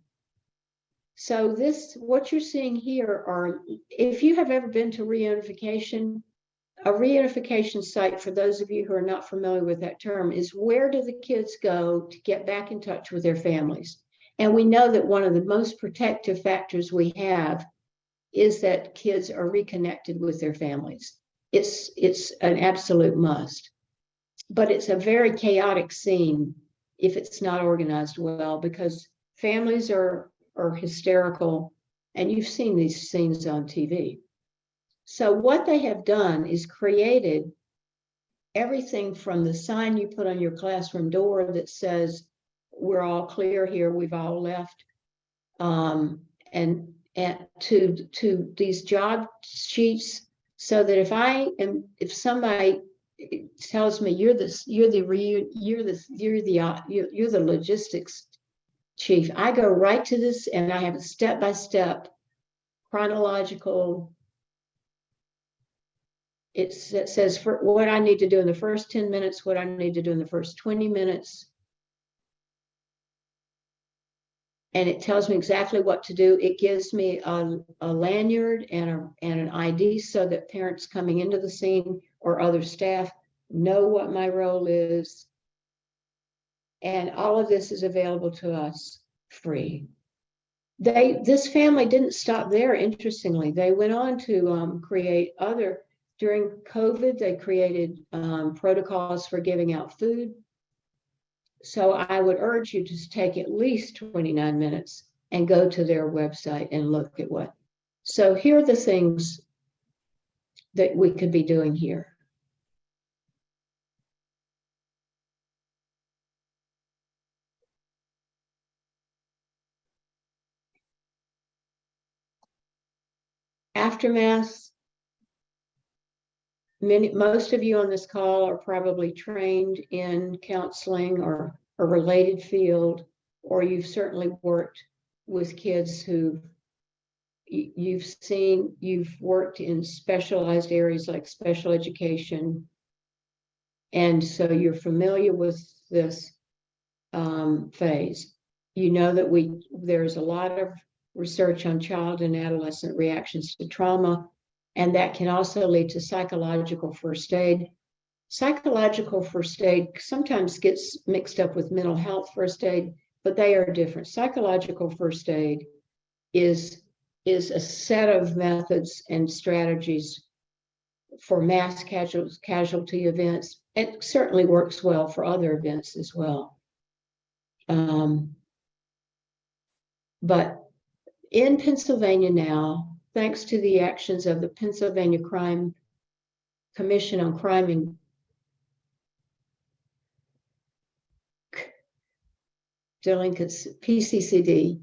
So what you're seeing here are, if you have ever been to reunification, a reunification site, for those of you who are not familiar with that term, is where do the kids go to get back in touch with their families? And we know that one of the most protective factors we have is that kids are reconnected with their families. It's an absolute must. But it's a very chaotic scene if it's not organized well, because families are hysterical, and you've seen these scenes on TV. So what they have done is created everything from the sign you put on your classroom door that says, we're all clear here, we've all left, and to these job sheets, so that if somebody tells me you're the logistics chief, I go right to this and I have a step-by-step chronological. It says for what I need to do in the first 10 minutes, what I need to do in the first 20 minutes. And it tells me exactly what to do. It gives me a lanyard and an ID so that parents coming into the scene or other staff know what my role is. And all of this is available to us free. This family didn't stop there, interestingly. They went on to create during COVID, they created protocols for giving out food. So I would urge you to take at least 29 minutes and go to their website and look at what. So here are the things that we could be doing here. Aftermath, most of you on this call are probably trained in counseling or a related field, or you've certainly worked with kids who you've worked in specialized areas like special education. And so you're familiar with this phase. You know that there's a lot of research on child and adolescent reactions to trauma, and that can also lead to psychological first aid. Psychological first aid sometimes gets mixed up with mental health first aid, but they are different. Psychological first aid is a set of methods and strategies for mass casualty events. It certainly works well for other events as well. But in Pennsylvania now, thanks to the actions of the Pennsylvania Commission on Crime and Delinquency, PCCD,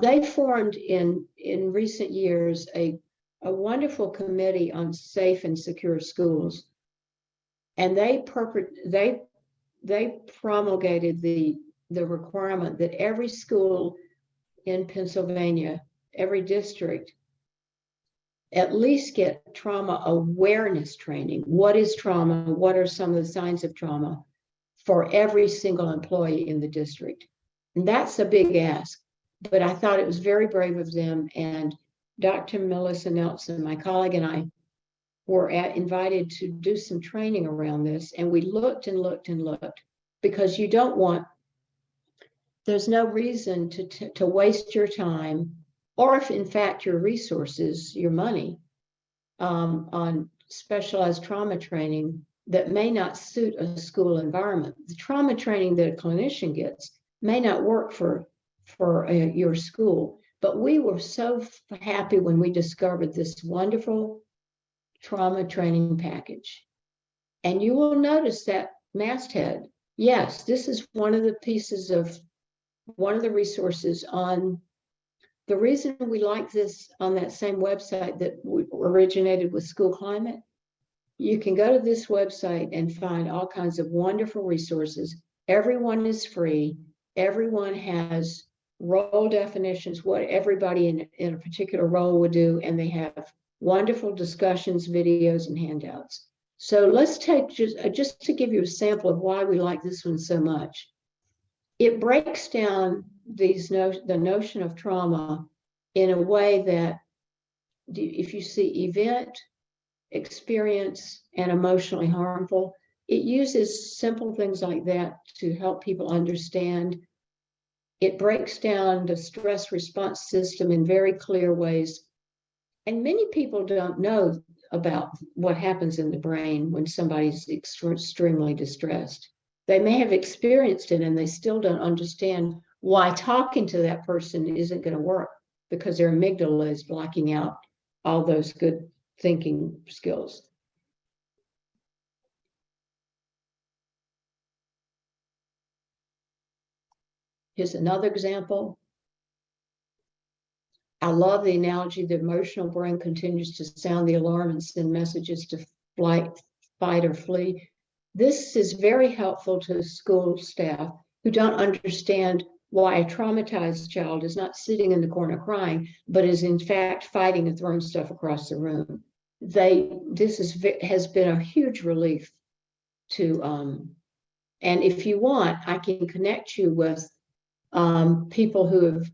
they formed in recent years a wonderful committee on safe and secure schools, and they promulgated the requirement that every school in Pennsylvania, every district, at least get trauma awareness training. What is trauma? What are some of the signs of trauma for every single employee in the district? And that's a big ask, but I thought it was very brave of them. And Dr. Melissa Nelson, my colleague, and I were invited to do some training around this. And we looked and looked and looked, because you don't want, there's no reason to waste your time, or if in fact your resources, your money, on specialized trauma training that may not suit a school environment. The trauma training that a clinician gets may not work for your school. But we were so happy when we discovered this wonderful trauma training package. And you will notice that masthead. Yes, this is one of the pieces of one of the resources on. The reason we like this on that same website that originated with School Climate, you can go to this website and find all kinds of wonderful resources. Everyone is free. Everyone has role definitions, what everybody in a particular role would do, and they have wonderful discussions, videos, and handouts. So let's take just to give you a sample of why we like this one so much. It breaks down the notion of trauma in a way that if you see event, experience, and emotionally harmful, it uses simple things like that to help people understand. It breaks down the stress response system in very clear ways. And many people don't know about what happens in the brain when somebody's extremely distressed. They may have experienced it and they still don't understand why talking to that person isn't going to work, because their amygdala is blocking out all those good thinking skills. Here's another example. I love the analogy: the emotional brain continues to sound the alarm and send messages to flight, fight, or flee. This is very helpful to school staff who don't understand why a traumatized child is not sitting in the corner crying, but is in fact fighting and throwing stuff across the room. This has been a huge relief to, and if you want, I can connect you with people who have,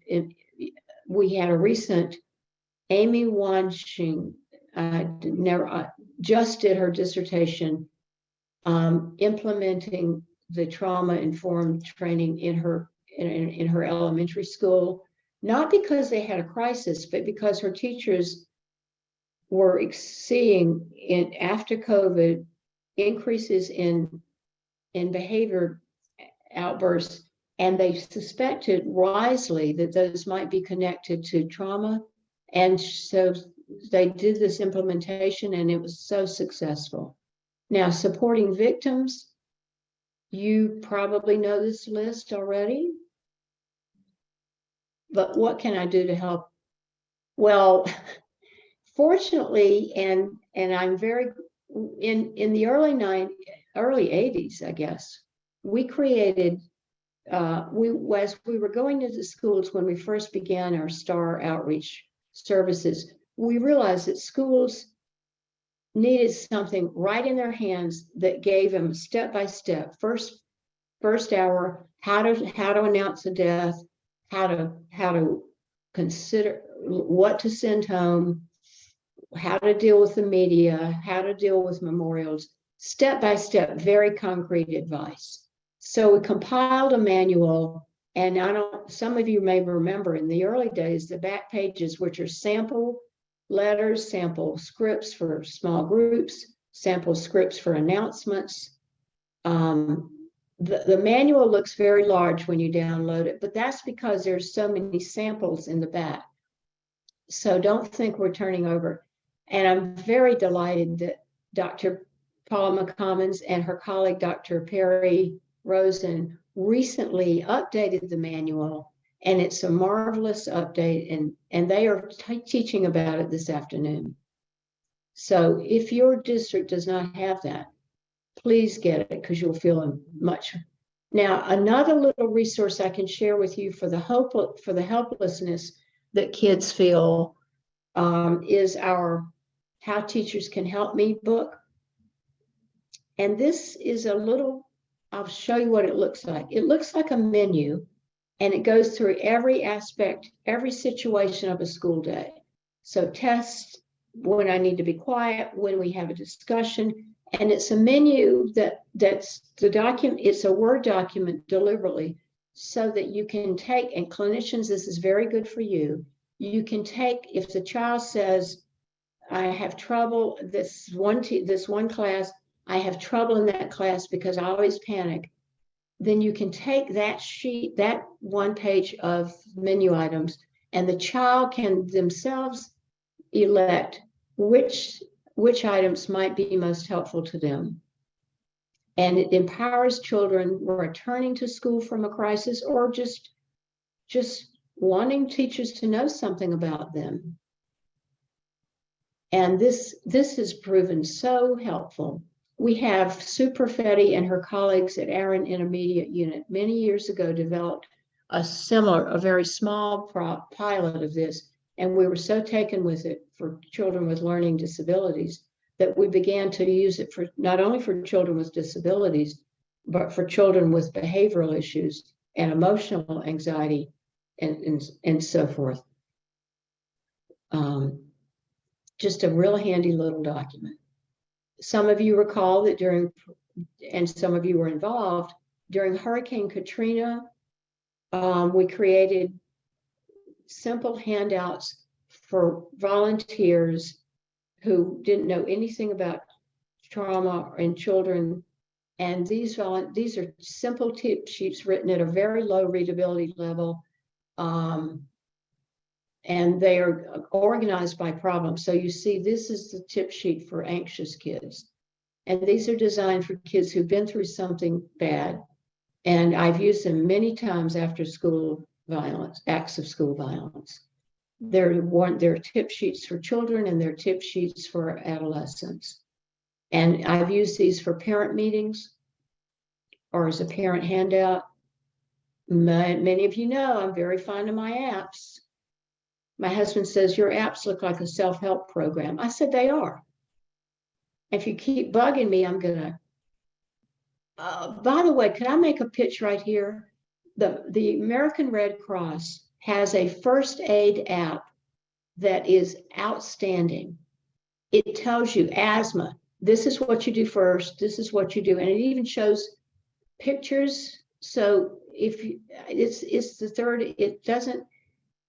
we had a recent, Amy Wanshing, just did her dissertation implementing the trauma-informed training in her elementary school, not because they had a crisis, but because her teachers were seeing after COVID increases in behavior outbursts, and they suspected wisely that those might be connected to trauma. And so they did this implementation, and it was so successful. Now, supporting victims, you probably know this list already, but what can I do to help? Well, fortunately, and I'm very, in the early 80s, I guess, we created, as we were going into the schools when we first began our STAR outreach services, we realized that schools needed something right in their hands that gave them step-by-step, first hour, how to announce a death, how to consider what to send home, how to deal with the media, how to deal with memorials, step-by-step, very concrete advice. So we compiled a manual, and some of you may remember in the early days, the back pages, which are sample letters, sample scripts for small groups, sample scripts for announcements. The manual looks very large when you download it, but that's because there's so many samples in the back. So don't think we're turning over. And I'm very delighted that Dr. Paula McCommons and her colleague, Dr. Perry Rosen, recently updated the manual, and it's a marvelous update, and they are teaching about it this afternoon. So if your district does not have that, please get it, because you'll feel much. Now, another little resource I can share with you for the helplessness that kids feel is our How Teachers Can Help Me book. And this is I'll show you what it looks like. It looks like a menu, and it goes through every aspect, every situation of a school day. So tests, when I need to be quiet, when we have a discussion, and it's a menu that's the document, it's a Word document deliberately, so that you can take, and clinicians, this is very good for you. You can take, if the child says, I have trouble, this one class, I have trouble in that class because I always panic, then you can take that sheet, that one page of menu items, and the child can themselves elect which items might be most helpful to them. And it empowers children returning to school from a crisis, or just wanting teachers to know something about them. And this has proven so helpful. We have Sue Perfetti and her colleagues at Aaron Intermediate Unit many years ago developed a very small pilot of this. And we were so taken with it for children with learning disabilities that we began to use it for not only for children with disabilities, but for children with behavioral issues and emotional anxiety and so forth. Just a real handy little document. Some of you recall that and some of you were involved, during Hurricane Katrina, we created simple handouts for volunteers who didn't know anything about trauma in children. And these are simple tip sheets written at a very low readability level. And they are organized by problem. So you see, this is the tip sheet for anxious kids. And these are designed for kids who've been through something bad. And I've used them many times after school violence, acts of school violence. They're tip sheets for children, and they're tip sheets for adolescents. And I've used these for parent meetings or as a parent handout. Many of you know I'm very fond of my apps. My husband says, your apps look like a self-help program. I said, they are. If you keep bugging me, I'm gonna. By the way, could I make a pitch right here? The American Red Cross has a first aid app that is outstanding. It tells you asthma, this is what you do first, this is what you do, and it even shows pictures. So if it's the third, it doesn't.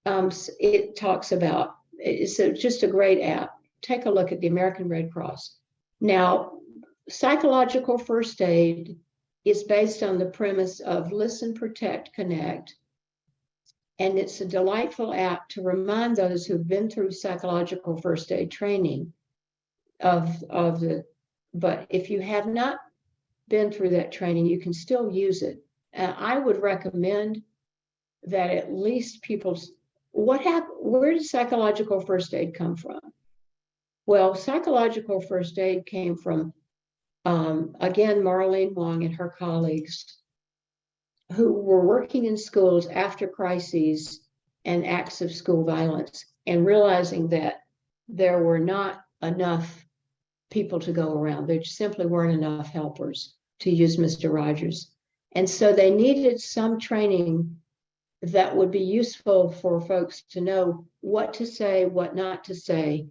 It talks about, it's just a great app. Take a look at the American Red Cross. Now, psychological first aid is based on the premise of listen, protect, connect. And it's a delightful app to remind those who've been through psychological first aid training but if you have not been through that training, you can still use it. I would recommend that at least where did psychological first aid come from? Well, psychological first aid came from, again, Marlene Wong and her colleagues who were working in schools after crises and acts of school violence, and realizing that there were not enough people to go around. There simply weren't enough helpers, to use Mr. Rogers. And so they needed some training that would be useful for folks to know what to say, what not to say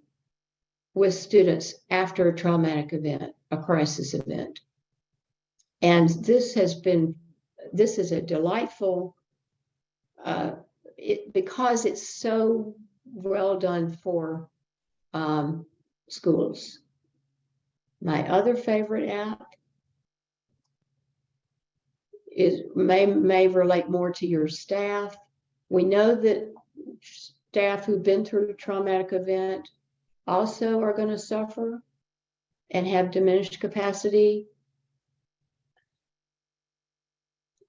with students after a traumatic event, a crisis event. And this is a delightful, because it's so well done for schools. My other favorite app may relate more to your staff. We know that staff who've been through a traumatic event also are going to suffer and have diminished capacity.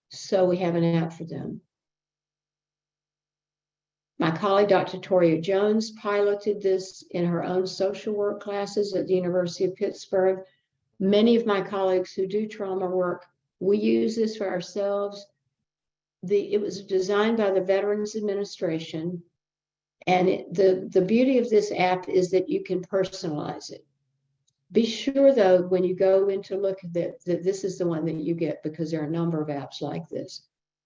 So we have an app for them. My colleague, Dr. Toria Jones, piloted this in her own social work classes at the University of Pittsburgh. Many of my colleagues who do trauma work, we use this for ourselves. It was designed by the Veterans Administration. And the beauty of this app is that you can personalize it. Be sure, though, when you go in to look at it, that this is the one that you get, because there are a number of apps like this.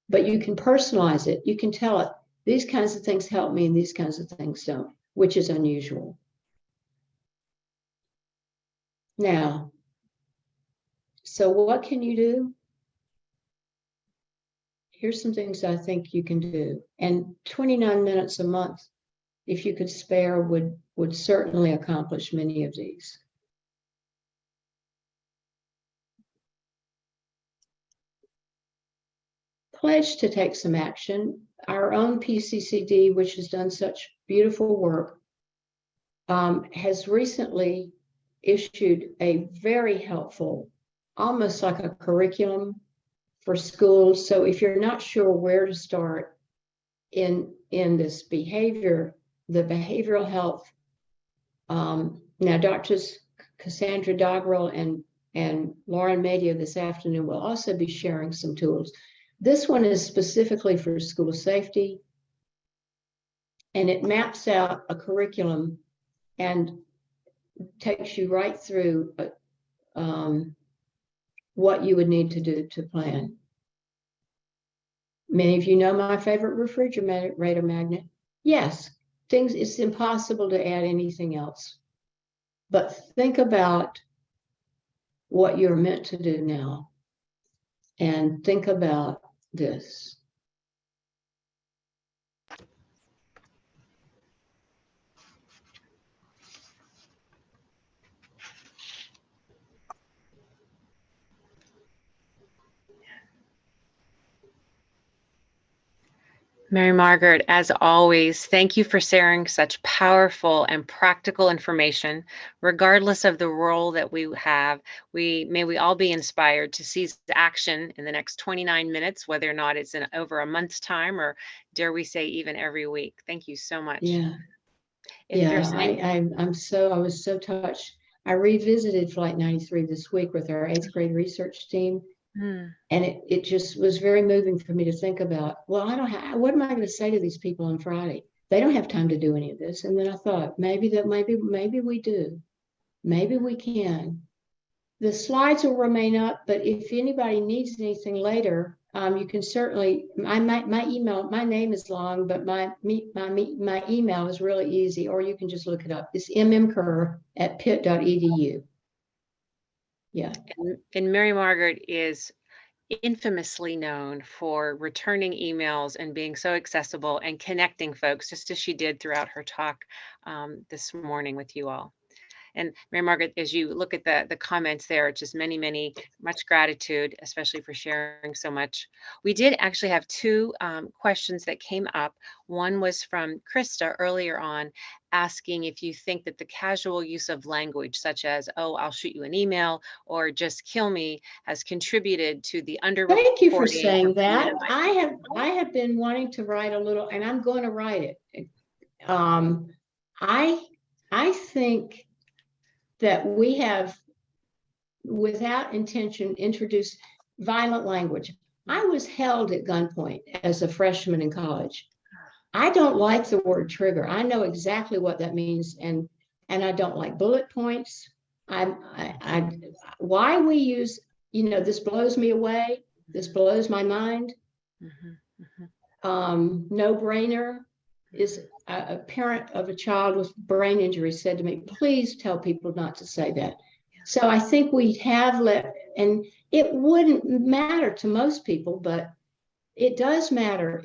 But you can personalize it. You can tell it, these kinds of things help me and these kinds of things don't, which is unusual. Now, so what can you do? Here's some things I think you can do. And 29 minutes a month, if you could spare, would certainly accomplish many of these. Pledge to take some action. Our own PCCD, which has done such beautiful work, has recently issued a very helpful, almost like a curriculum for schools. So if you're not sure where to start in this behavior, the behavioral health, now Doctors Cassandra Doggerel and Lauren Madia this afternoon will also be sharing some tools. This one is specifically for school safety, and it maps out a curriculum and takes you right through what you would need to do to plan. Many of you know my favorite refrigerator magnet. Yes, it's impossible to add anything else. But think about what you're meant to do now, and think about this. Mary Margaret, as always, thank you for sharing such powerful and practical information. Regardless of the role that we have, may we all be inspired to seize action in the next 29 minutes, whether or not it's in over a month's time, or dare we say even every week. Thank you so much. Yeah. I was so touched. I revisited Flight 93 this week with our 8th grade research team. And it just was very moving for me to think about, well, what am I going to say to these people on Friday? They don't have time to do any of this. And then I thought, maybe we do. Maybe we can. The slides will remain up, but if anybody needs anything later, you can certainly, my email, my name is long, but my email is really easy, or you can just look it up. It's mmkerr@pitt.edu. Yeah. And Mary Margaret is infamously known for returning emails and being so accessible and connecting folks, just as she did throughout her talk this morning with you all. And Mary Margaret, as you look at the comments there, just much gratitude, especially for sharing so much. We did actually have two questions that came up. One was from Krista earlier on, asking if you think that the casual use of language, such as, oh, I'll shoot you an email, or just kill me, has contributed to the underreporting. Thank you for saying that. I have been wanting to write a little, and I'm going to write it. I think that we have, without intention, introduced violent language. I was held at gunpoint as a freshman in college. I don't like the word trigger. I know exactly what that means, and I don't like bullet points. Why we use, this blows me away. This blows my mind. No-brainer is a parent of a child with brain injury said to me, please tell people not to say that. So I think we have and it wouldn't matter to most people, but it does matter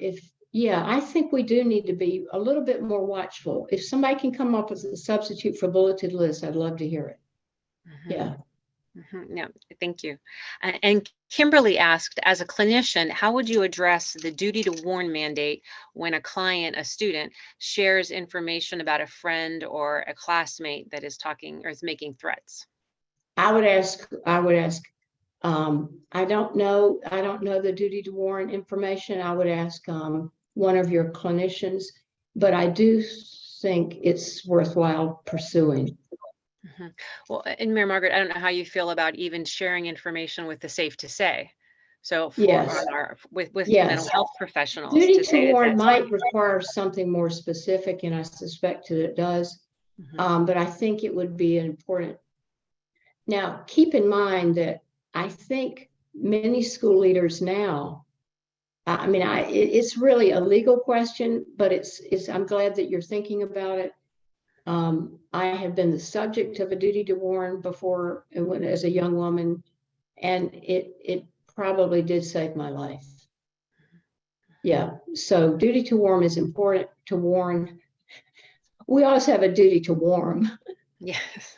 I think we do need to be a little bit more watchful. If somebody can come up with a substitute for bulleted lists, I'd love to hear it. Yeah. Yeah, thank you. And Kimberly asked, as a clinician, how would you address the duty to warn mandate when a student, shares information about a friend or a classmate that is talking or is making threats? I would ask, I don't know the duty to warn information. I would ask one of your clinicians, but I do think it's worthwhile pursuing. Well, and Mary Margaret, I don't know how you feel about even sharing information with the Safe to Say. So with mental health professionals. Duty to warn might require something more specific, and I suspect that it does. But I think it would be important. Now, keep in mind that I think many school leaders now, it's really a legal question, but I'm glad that you're thinking about it. I have been the subject of a duty to warn before as a young woman, and it probably did save my life. Yeah, so duty to warn is important, to warn. We also have a duty to warm. Yes.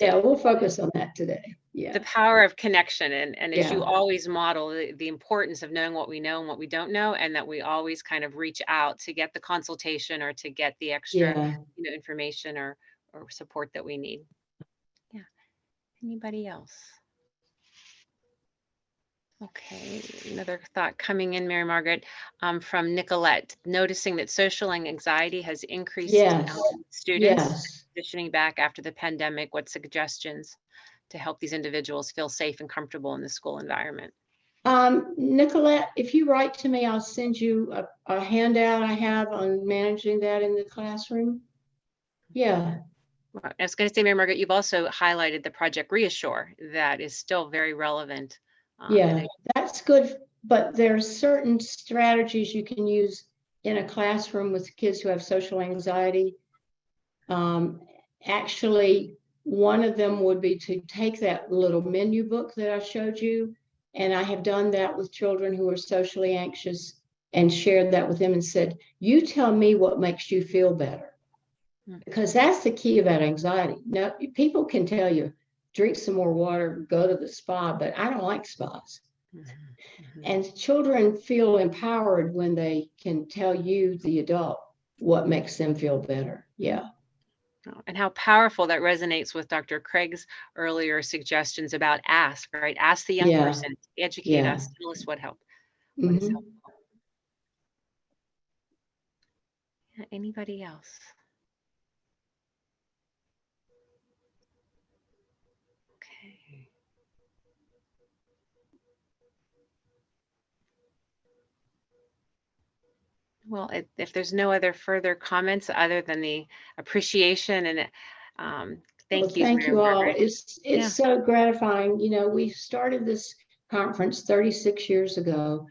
Yeah, we'll focus on that today. Yeah. The power of connection, and as you always model the importance of knowing what we know and what we don't know, and that we always kind of reach out to get the consultation or to get the extra information or support that we need. Yeah. Anybody else? Okay, another thought coming in, Mary Margaret, from Nicolette, noticing that social anxiety has increased students transitioning back after the pandemic. What suggestions to help these individuals feel safe and comfortable in the school environment? Nicolette, if you write to me, I'll send you a handout I have on managing that in the classroom. Yeah. Well, I was going to say, Mary Margaret, you've also highlighted the Project Reassure that is still very relevant. That's good, but there are certain strategies you can use in a classroom with kids who have social anxiety. Actually, one of them would be to take that little menu book that I showed you, and I have done that with children who are socially anxious and shared that with them and said, you tell me what makes you feel better, because that's the key about anxiety. Now, people can tell you, drink some more water, go to the spa, but I don't like spas. And children feel empowered when they can tell you, the adult, what makes them feel better. Yeah. And how powerful that resonates with Dr. Craig's earlier suggestions about ask, right? Ask the young person, educate us, tell us what helped. What is helpful. Anybody else? Okay. Well, if there's no other further comments other than the appreciation and thank you. Thank you all. It's so gratifying. We started this conference 36 years ago,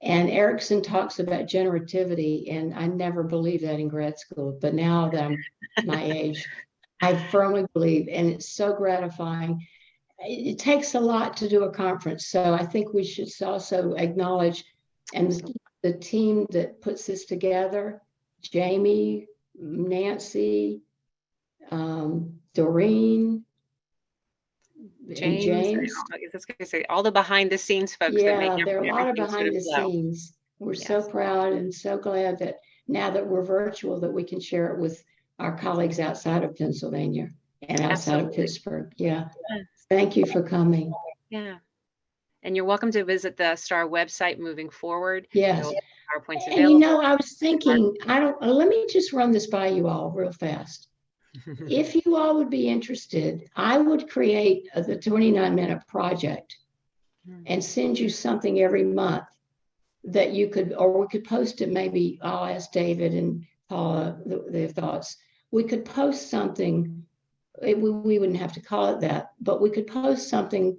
and Erickson talks about generativity, and I never believed that in grad school, but now that I'm my age, I firmly believe, and it's so gratifying. It takes a lot to do a conference, so I think we should also acknowledge the team that puts this together: Jamie, Nancy, Doreen, James. I was going to say all the behind the scenes folks. Yeah, there are a lot of behind the scenes. We're so proud and so glad that now that we're virtual, that we can share it with our colleagues outside of Pennsylvania and outside of Pittsburgh. Yeah. Thank you for coming. Yeah. And you're welcome to visit the STAR website moving forward. Yes. PowerPoint's available. And I was thinking, let me just run this by you all real fast. If you all would be interested, I would create the 29-minute project and send you something every month that you could, or we could post it. Maybe I'll ask David and Paula their thoughts. We could post something. We wouldn't have to call it that, but we could post something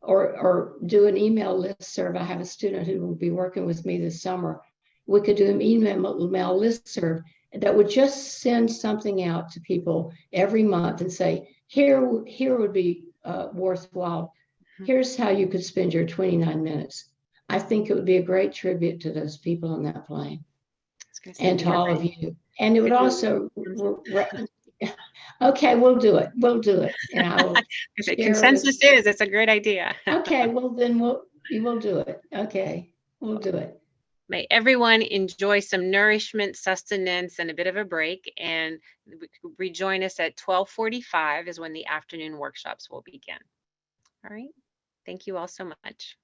or do an email listserv. I have a student who will be working with me this summer. We could do an email listserv that would just send something out to people every month and say, here would be worthwhile. Here's how you could spend your 29 minutes. I think it would be a great tribute to those people on that plane and to all of you. And it would also, okay, we'll do it. We'll do it. And I will the consensus is it's a great idea. Okay, well then we'll do it. Okay, we'll do it. May everyone enjoy some nourishment, sustenance, and a bit of a break. And rejoin us at 12:45 is when the afternoon workshops will begin. All right. Thank you all so much.